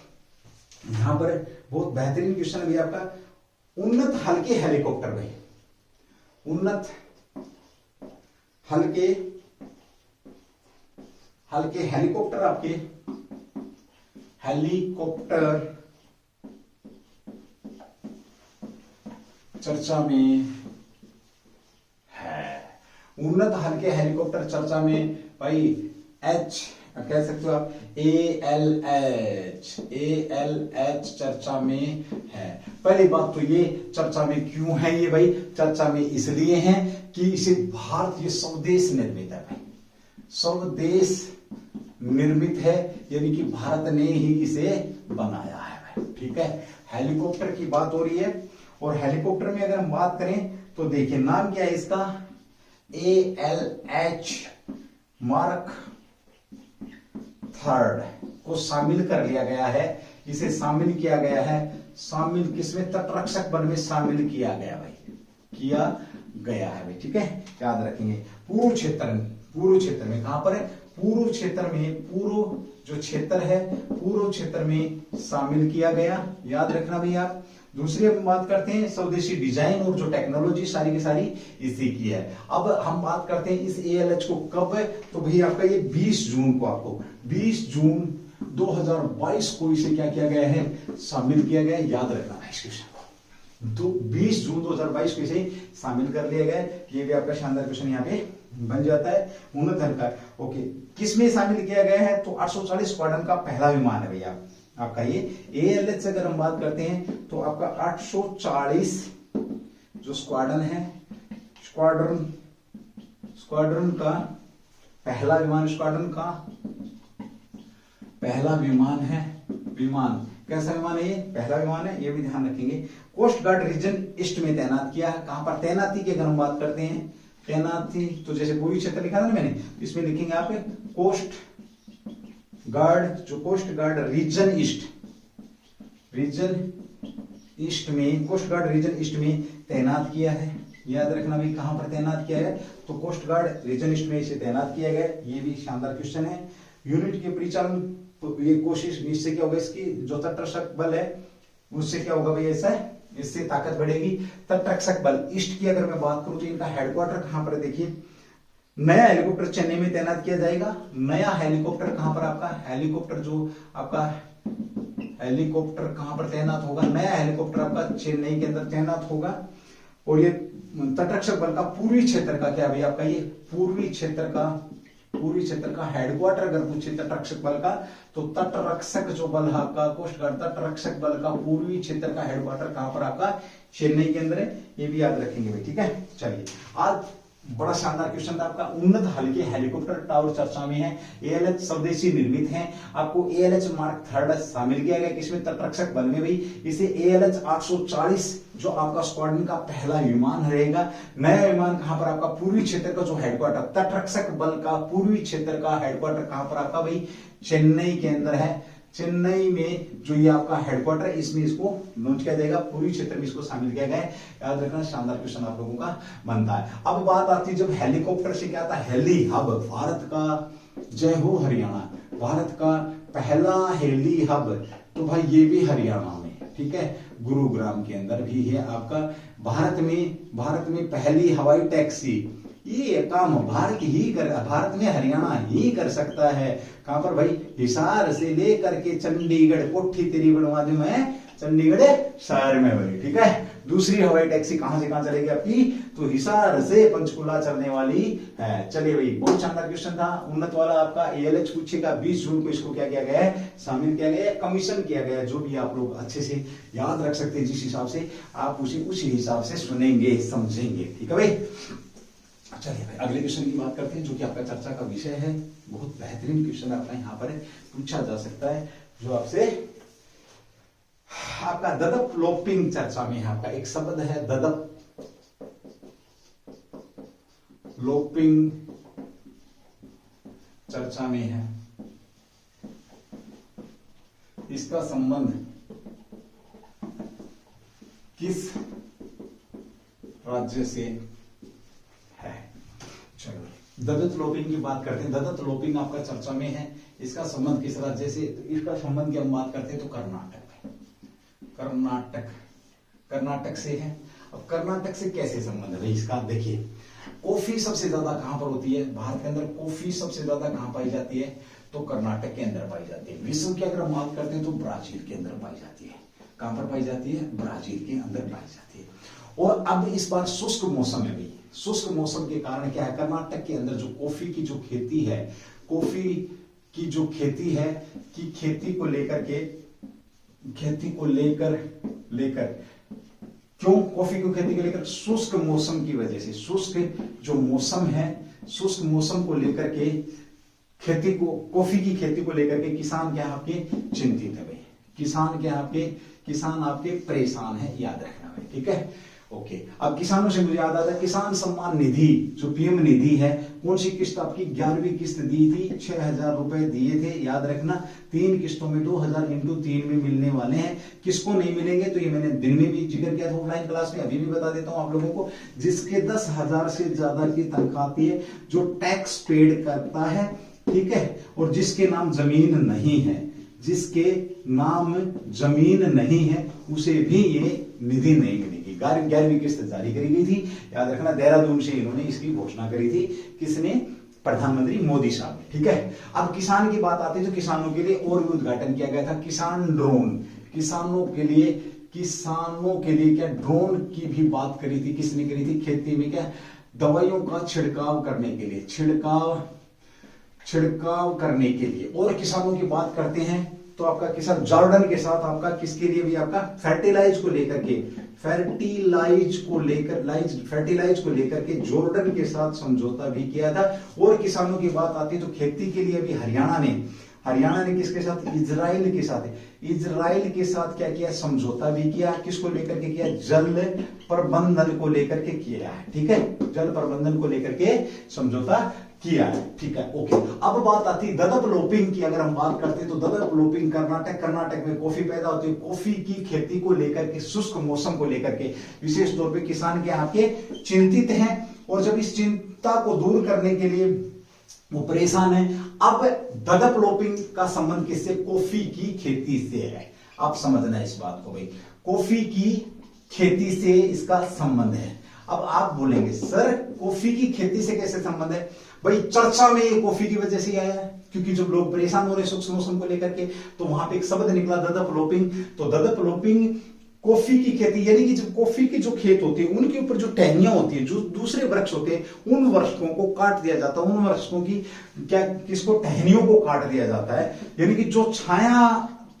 यहां पर, बहुत बेहतरीन क्वेश्चन भी आपका। उन्नत हल्के हेलीकॉप्टर भाई, उन्नत हल्के हेलीकॉप्टर आपके, हेलीकॉप्टर चर्चा में है। उन्नत हल्के हेलीकॉप्टर चर्चा में भाई, एच कह सकते हो आप, ALH चर्चा में है। पहली बात तो ये चर्चा में क्यों है ये भाई, चर्चा में इसलिए है कि इसे भारत, ये स्वदेश निर्मित है भाई, स्वदेश निर्मित है, यानी कि भारत ने ही इसे बनाया है भाई, ठीक है। हेलीकॉप्टर की बात हो रही है और हेलीकॉप्टर में अगर हम बात करें तो देखिए नाम क्या है इसका, ALH मार्क थर्ड को शामिल कर लिया गया है। इसे शामिल किया गया है, शामिल किसमें, तटरक्षक बल में शामिल किया गया भाई, किया गया है भाई, ठीक है। याद रखेंगे पूर्व क्षेत्र में कहां पर है, पूर्व क्षेत्र में, पूर्व जो क्षेत्र है पूर्व क्षेत्र में शामिल किया गया, याद रखना भाई आप। दूसरी हम बात करते हैं स्वदेशी डिजाइन और जो टेक्नोलॉजी सारी की सारी इसी की है। अब हम बात करते हैं इस ALH को कब है, तो भाई आपका ये 20 जून को, आपको 20 जून 2022 को इसे क्या किया गया है, शामिल किया गया है, याद रखना है इस क्वेश्चन को। तो 20 जून 2022 को इसे शामिल कर लिया गया है। ये भी आपका शानदार क्वेश्चन यहाँ पे बन जाता है। उन्नत हल्का, ओके, किसमें शामिल किया गया है, तो 840 स्क्वाड्रन का पहला विमान है भैया आपका ये। ALH से अगर हम बात करते हैं तो आपका 840 जो स्क्वाड्रन है, स्क्वाड्रन का पहला विमान, स्क्वाड्रन का पहला विमान है। विमान कैसा विमान है ये, पहला विमान है, ये भी ध्यान रखेंगे। कोस्ट गार्ड रीजन ईस्ट में तैनात किया है। कहां पर तैनाती की अगर हम बात करते हैं, तैनाती तो जैसे पूर्वी क्षेत्र लिखा था ना मैंने, इसमें लिखेंगे आप कोस्ट गार्ड, जो कोस्ट गार्ड रीजन ईस्ट में, कोस्ट गार्ड रीजन ईस्ट में तैनात किया है। याद रखना भी कहां पर तैनात किया है, तो कोस्ट गार्ड रीजन ईस्ट में इसे तैनात किया गया। ये भी शानदार क्वेश्चन है। यूनिट के परिचालन, तो ये कोशिश, इससे क्या होगा, इसकी जो तटरक्षक बल है उससे क्या होगा भाई, ऐसा है, इससे ताकत बढ़ेगी। तटरक्षक बल ईस्ट की अगर मैं बात करूं तो इनका हेडक्वार्टर कहां पर है, देखिए नया हेलीकॉप्टर चेन्नई में तैनात किया जाएगा। नया हेलीकॉप्टर कहां पर आपका, हेलीकॉप्टर जो आपका हेलीकॉप्टर कहां पर तैनात होगा, नया हेलीकॉप्टर आपका चेन्नई के अंदर तैनात होगा। और ये तटरक्षक बल का पूर्वी क्षेत्र का क्या भाई आपका, ये पूर्वी क्षेत्र का हेडक्वार्टर अगर पूछे तटरक्षक बल का, तो तटरक्षक जो बल है आपका, कोस्ट गार्ड तटरक्षक बल का पूर्वी क्षेत्र का हेडक्वार्टर कहां पर आपका, चेन्नई के अंदर है। ये भी याद रखेंगे भाई, ठीक है। चलिए, आज बड़ा शानदार क्वेश्चन था आपका। उन्नत हल्के हेलीकॉप्टर टावर चर्चा में है। ALH स्वदेशी निर्मित है। आपको ALH मार्क थर्ड शामिल किया गया किसमें, तटरक्षक बल में भाई। इसे ALH 840 जो आपका स्क्वाड्रन का पहला विमान रहेगा। नया विमान कहां पर आपका, पूर्वी क्षेत्र का जो हेडक्वार्टर, तटरक्षक बल का पूर्वी क्षेत्र का हेडक्वार्टर कहां पर आपका भाई, चेन्नई के अंदर है। चेन्नई में जो ये आपका हेडक्वार्टर है, इसमें इसको लॉन्च किया जाएगा, पूरी क्षेत्र में इसको शामिल किया गया है। याद रखना, शानदार क्वेश्चन आप लोगों का बनता है। अब बात आती है जब हेलीकॉप्टर से क्या था, हेली हब, भारत का जय हो हरियाणा, भारत का पहला हेली हब, तो भाई ये भी हरियाणा में, ठीक है, गुरुग्राम के अंदर भी है आपका। भारत में पहली हवाई टैक्सी, ये काम भारत में हरियाणा ही कर सकता है। कहां पर भाई, हिसार से लेकर के चंडीगढ़, कोठी तेरी बनवा दूं मैं, चंडीगढ़ शहर में बनी, ठीक है। दूसरी हवाई टैक्सी कहां से कहां चलेगी आपकी, तो हिसार से पंचकुला चलने वाली है। चलिए भाई, बहुत शानदार क्वेश्चन था, उन्नत वाला आपका ALH पूछेगा। 20 जून को इसको क्या किया गया है, शामिल किया गया है, कमीशन किया गया है। जो भी आप लोग अच्छे से याद रख सकते हैं, जिस हिसाब से आप उसी हिसाब से सुनेंगे समझेंगे, ठीक है भाई। चलिए भाई, अगले क्वेश्चन की बात करते हैं, जो कि आपका चर्चा का विषय है। बहुत बेहतरीन क्वेश्चन आपका यहाँ पर पूछा जा सकता है, जो आपसे आपका ददप लोपिंग चर्चा में है। आपका एक शब्द है ददप लोपिंग चर्चा में है, इसका संबंध किस राज्य से है। चलो, ददत लोपिंग की बात करते हैं। ददत लोपिंग आपका चर्चा में है, इसका संबंध किस राज्य से, इसका संबंध की हम बात करते हैं तो कर्नाटक से है। अब कर्नाटक से कैसे संबंध है इसका, देखिए, कॉफी सबसे ज्यादा कहां पर होती है भारत के अंदर, कॉफी सबसे ज्यादा कहां पाई जाती है, तो कर्नाटक के अंदर पाई जाती है। विश्व की अगर हम बात करते हैं तो ब्राजील के अंदर पाई जाती है। कहां पर पाई जाती है, ब्राजील के अंदर पाई जाती है। और अब इस बार शुष्क मौसम है भाई, शुष्क मौसम के कारण क्या है, कर्नाटक के अंदर जो कॉफी की जो खेती है, कॉफी की जो खेती है, कि खेती को लेकर क्यों कॉफी की खेती को लेकर, शुष्क मौसम की वजह से, शुष्क जो मौसम है, शुष्क मौसम को लेकर के खेती को, कॉफी की खेती को लेकर के किसान क्या आपके चिंतित है भाई, किसान आपके परेशान है, याद रखना भाई, ठीक है। ओके, अब किसानों से मुझे याद आता है, किसान सम्मान निधि जो PM निधि है, कौन सी किस्त आपकी 11वीं किस्त दी थी, 6,000 रुपए दिए थे, याद रखना। 3 किस्तों में 2,000 × 3 में मिलने वाले हैं। किसको नहीं मिलेंगे, तो ये मैंने दिन में भी जिक्र किया था ऑफलाइन क्लास में, अभी भी बता देता हूं आप लोगों को, जिसके 10,000 से ज्यादा की तनख्वाह आती है, जो टैक्स पेड करता है, ठीक है, और जिसके नाम जमीन नहीं है, उसे भी ये निधि नहीं मिलेगी। 11वीं किस्त जारी करी गई थी, याद रखना, देहरादून से इन्होंने इसकी घोषणा करी थी, किसने, प्रधानमंत्री मोदी साहब ने, ठीक है। अब किसान की बात आती है तो किसानों के लिए और भी उद्घाटन किया गया था, किसान ड्रोन, किसानों के लिए क्या ड्रोन की भी बात करी थी, किसने करी थी, खेती में क्या दवाइयों का छिड़काव करने के लिए, छिड़काव करने के लिए। और किसानों की बात करते हैं तो आपका किसान जॉर्डन के साथ आपका किसके लिए भी, आपका फर्टिलाइज को लेकर के जॉर्डन के साथ समझौता भी किया था। और किसानों की बात आती है तो खेती के लिए भी हरियाणा ने किसके साथ, इजराइल के साथ क्या किया, समझौता भी किया। किसको लेकर के किया, जल प्रबंधन को लेकर के किया है, ठीक है, जल प्रबंधन को लेकर के समझौता किया है, ठीक है। ओके, अब बात आती है ददप लोपिंग की। अगर हम बात करते हैं तो ददप लोपिंग कर्नाटक में कॉफी पैदा होती है, कॉफी की खेती को लेकर के, शुष्क मौसम को लेकर के विशेष तौर पे किसान के आपके चिंतित हैं, और जब इस चिंता को दूर करने के लिए वो परेशान है। अब ददप लोपिंग का संबंध किससे, कॉफी की खेती से है। आप समझना है इस बात को भाई, कॉफी की खेती से इसका संबंध है। अब आप बोलेंगे सर कॉफी की खेती से कैसे संबंध है, भाई चर्चा में ये कॉफी की वजह से आया है, क्योंकि जब लोग परेशान हो रहे सूक्ष्म मौसम को लेकर के, तो वहां पे एक शब्द निकला ददप लोपिंग। तो ददप लोपिंग कॉफी की खेती, यानी कि जब कॉफी के जो खेत होते हैं उनके ऊपर जो टहनियां होती है, जो दूसरे वृक्ष होते हैं, उन वृक्षों को काट दिया जाता है, उन वृक्षों की क्या, किसको, टहनियों को काट दिया जाता है। यानी कि जो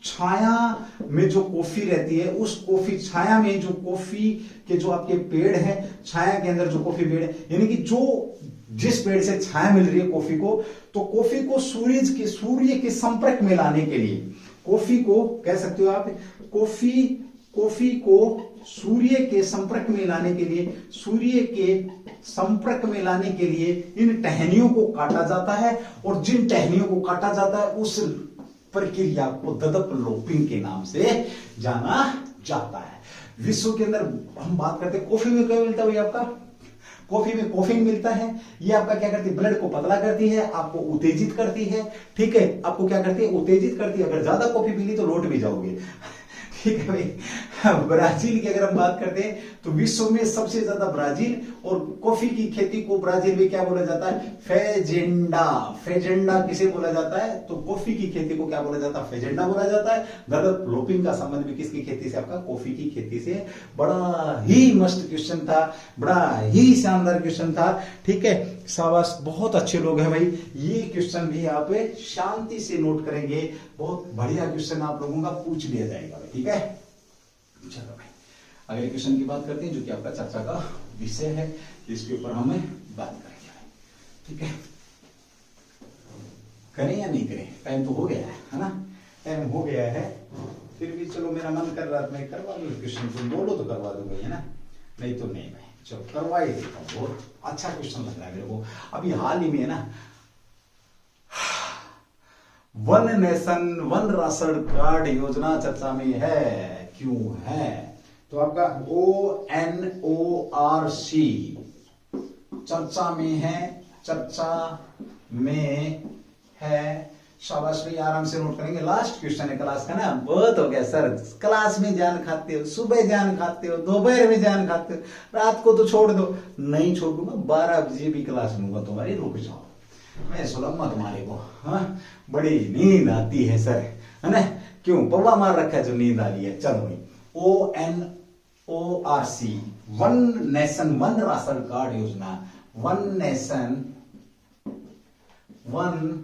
छाया में जो कॉफी रहती है, उस कॉफी छाया में जो कॉफी के जो आपके पेड़ हैं, छाया के अंदर जो कॉफी पेड़ है, यानी कि जिस पेड़ से छाया मिल रही है कॉफी को, तो कॉफी को सूर्य के संपर्क में लाने के लिए, कॉफी को कह सकते हो आप, कॉफी को सूर्य के संपर्क में लाने के लिए इन टहनियों को काटा जाता है। और जिन टहनियों को काटा जाता है प्रक्रिया को डेवलपिंग के नाम से जाना जाता है। विश्व के अंदर हम बात करते हैं, कॉफी में क्या मिलता है भाई आपका, कॉफी में कॉफीन मिलता है। ये आपका क्या करती है, ब्लड को पतला करती है, आपको उत्तेजित करती है, ठीक है, आपको क्या करती है, उत्तेजित करती है। अगर ज्यादा कॉफी पी ली तो लौट भी जाओगे, ठीक है भाई। ब्राजील की अगर हम बात करते हैं तो विश्व में सबसे ज्यादा ब्राजील, और कॉफी की खेती को ब्राजील में क्या बोला जाता है, फेजेंडा। फेजेंडा किसे बोला जाता है, तो कॉफी की खेती को क्या बोला जाता है, फेजेंडा बोला जाता है। डेवलपिंग का संबंध भी किसकी खेती से, आपका कॉफी की खेती से। बड़ा ही मस्त क्वेश्चन था, बड़ा ही शानदार क्वेश्चन था, ठीक है, शाबाश, बहुत अच्छे लोग हैं भाई। ये क्वेश्चन भी आप शांति से नोट करेंगे, बहुत बढ़िया क्वेश्चन आप लोगों का पूछ लिया जाएगा, ठीक है। चलो भाई अगले क्वेश्चन की बात करते हैं, जो कि आपका चर्चा का विषय है, इसके ऊपर हम बात करेंगे, ठीक है। करें या नहीं करें, टाइम तो हो गया है ना, टाइम हो गया है, फिर भी चलो मेरा मन कर रहा था मैं करवा लूँ क्वेश्चन, तुम बोलो तो करवा दूंगा, है ना, नहीं तो नहीं भाई, चलो करवा ही देता हूँ। बहुत अच्छा क्वेश्चन लग रहा है मेरे को। अभी हाल ही में ना, one nation one ration card योजना चर्चा में है, क्यों है, तो आपका ONORC चर्चा में है, चर्चा में है। शाबाश भाई, आराम से नोट करेंगे। लास्ट क्वेश्चन है क्लास का ना, बहुत हो गया सर, क्लास में जान खाते हो, सुबह जान खाते हो, दोपहर में जान खाते हो, रात को तो छोड़ दो। नहीं छोड़ूंगा, 12 बजे भी क्लास लूंगा तुम्हारी, रुक जाओ, मैं सुलम्मा तुम्हारे को। हाँ, बड़ी नींद आती है सर, है ना, क्यों पौवा मार रखा है जो नींद आ रही है। चलो भाई, ONORC one nation one ration card योजना, वन नेशन वन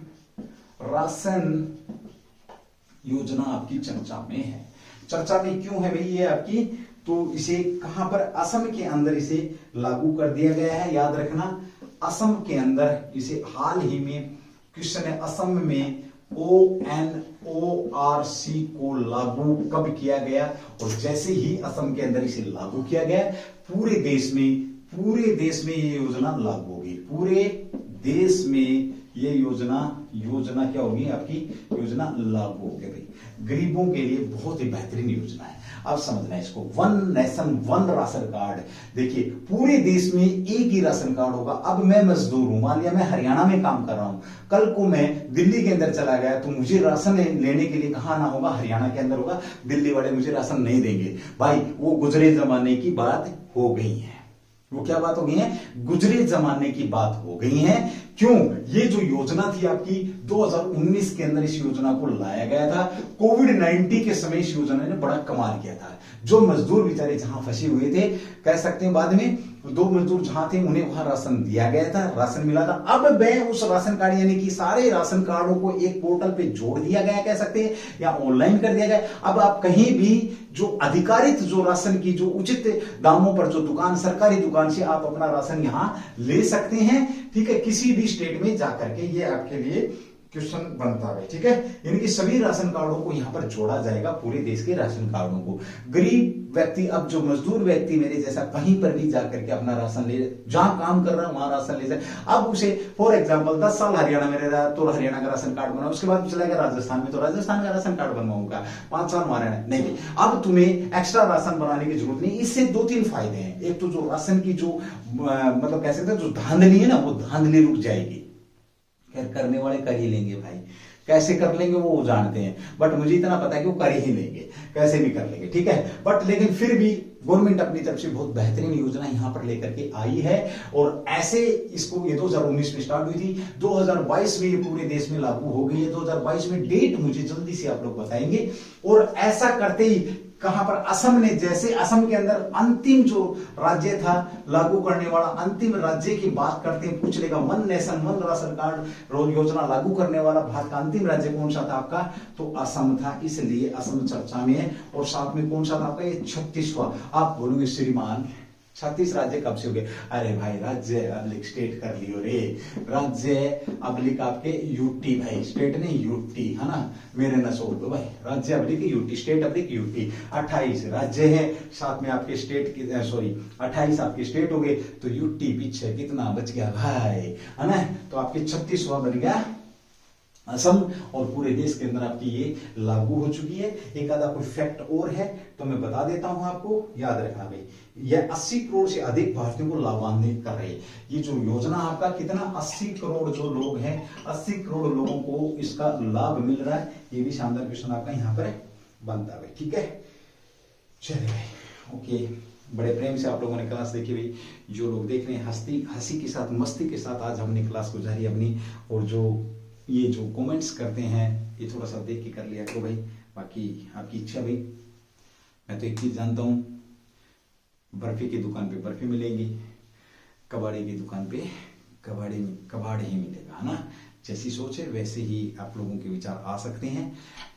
राशन योजना आपकी चर्चा में है। चर्चा में क्यों है भाई ये आपकी, तो इसे कहां पर, असम के अंदर इसे लागू कर दिया गया है, याद रखना, असम के अंदर इसे हाल ही में क्वेश्चन है, असम में ONORC को लागू कब किया गया, और जैसे ही असम के अंदर इसे लागू किया गया, पूरे देश में ये योजना लागू होगी, पूरे देश में ये योजना क्या होगी आपकी, योजना लागू होगी भाई। गरीबों के लिए बहुत ही बेहतरीन योजना है, अब समझना है इसको। One nation one ration card, देखिए पूरे देश में एक ही राशन कार्ड होगा। अब मैं मजदूर हूं, मान लिया मैं हरियाणा में काम कर रहा हूं, कल को मैं दिल्ली के अंदर चला गया तो मुझे राशन लेने के लिए कहां आना होगा, हरियाणा के अंदर होगा। दिल्ली वाले मुझे राशन नहीं देंगे भाई, वो गुजरे जमाने की बात हो गई है। वो क्या बात हो गई है, गुजरे जमाने की बात हो गई है। क्यों, ये जो योजना थी आपकी 2019 के अंदर, इस योजना को लाया गया था। कोविड-19 के समय इस योजना ने बड़ा कमाल किया था। जो मजदूर बेचारे जहां फंसे हुए थे, कह सकते हैं बाद में 2 मजदूर जहां थे उन्हें वहां राशन दिया गया था, राशन मिला था। अब वह उस राशन कार्ड यानी कि सारे राशन कार्डों को एक पोर्टल पे जोड़ दिया गया, कह सकते हैं, या ऑनलाइन कर दिया गया। अब आप कहीं भी जो अधिकारित जो राशन की जो उचित दामों पर जो दुकान, सरकारी दुकान से आप अपना राशन यहां ले सकते हैं, ठीक है, किसी भी स्टेट में जाकर के। ये आपके लिए क्वेश्चन बनता है, ठीक है, यानी कि सभी राशन कार्डों को यहां पर जोड़ा जाएगा, पूरे देश के राशन कार्डों को। गरीब व्यक्ति, अब जो मजदूर व्यक्ति मेरे जैसा कहीं पर भी जाकर के अपना राशन ले, जहां काम कर रहा है वहां राशन ले जाए। अब उसे फॉर एग्जांपल 10 साल हरियाणा में रह रहा है तो हरियाणा का राशन कार्ड बना, उसके बाद चला गया राजस्थान में तो राजस्थान का राशन कार्ड बनवाऊंगा, 5 साल मारे नहीं। अब तुम्हें एक्स्ट्रा राशन बनाने की जरूरत नहीं। इससे 2-3 फायदे हैं। एक तो जो राशन की जो मतलब कह सकते हैं जो धांधली है ना, वो धांधली रुक जाएगी। खैर करने वाले कर ही लेंगे भाई, कैसे कर लेंगे वो जानते हैं, बट मुझे इतना पता है कि वो कर ही लेंगे, कैसे भी कर लेंगे, ठीक है। बट लेकिन फिर भी गवर्नमेंट अपनी तरफ से बहुत बेहतरीन योजना यहां पर लेकर के आई है, और ऐसे इसको ये 2019 में स्टार्ट हुई थी, 2022 में ये पूरे देश में लागू हो गई है। 2022 में डेट मुझे जल्दी से आप लोग बताएंगे। और ऐसा करते ही कहां पर, असम ने, जैसे असम के अंदर अंतिम जो राज्य था लागू करने वाला, अंतिम राज्य की बात करते हैं, पूछ लेगा one nation one ration card योजना लागू करने वाला भारत का अंतिम राज्य कौन सा था आपका, तो असम था, इसलिए असम चर्चा में है। और साथ में कौन सा था आपका, ये 36वां। आप बोलोगे श्रीमान 36 राज्य कब से हो गए, अरे भाई राज्य अब्लिक स्टेट कर लियो रे, राज्य अब्लिक आपके यूटी भाई, स्टेट नहीं यूटी, है ना, मेरे न सोच दो भाई, राज्य oblique UT, state oblique UT. 28 राज्य है, साथ में आपके स्टेट की, सॉरी 28 आपके स्टेट हो गए, तो यूटी पीछे कितना बच गया भाई, है ना, तो आपके 36वां बन गया असम और पूरे देश के अंदर आपकी ये लागू हो चुकी है। एक आधा कोई फैक्ट और है तो मैं बता देता हूं आपको, याद रखना भाई। यह 80 करोड़ से अधिक भारतीयों को लाभान्वित कर रही है। ये जो योजना आपका कितना 80 करोड़ जो लोग हैं, 80 करोड़ लोगों को इसका लाभ मिल रहा है। ये भी शानदार क्वेश्चन आपका यहाँ पर बनता है। ठीक है, चलिए भाई ओके। बड़े प्रेम से आप लोगों ने क्लास देखी भाई। जो लोग देख रहे हैं हंसी के साथ मस्ती के साथ आज हमने क्लास गुजारी अपनी। और जो ये जो कमेंट्स करते हैं ये थोड़ा सा देख के कर लिया करो भाई, बाकी आपकी इच्छा भाई। मैं तो एक चीज जानता हूं, बर्फी की दुकान पे बर्फी मिलेगी, कबाड़ी की दुकान पे कबाड़ ही मिलेगा, है ना। जैसी सोच है वैसे ही आप लोगों के विचार आ सकते हैं।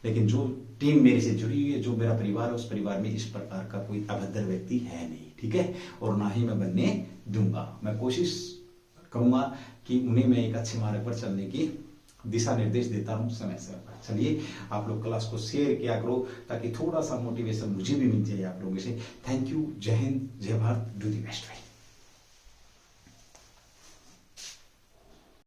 लेकिन जो टीम मेरे से जुड़ी हुई है, जो मेरा परिवार है, उस परिवार में इस प्रकार का कोई अभद्र व्यक्ति है नहीं, ठीक है। और ना ही मैं बनने दूंगा। मैं कोशिश करूंगा कि उन्हें मैं एक अच्छे मार्ग पर चलने की दिशा निर्देश देता हूं समय समय पर। चलिए आप लोग क्लास को शेयर किया करो ताकि थोड़ा सा मोटिवेशन मुझे भी मिल जाए आप लोगों से। थैंक यू, जय हिंद, जय भारत, डू दी बेस्ट भाई।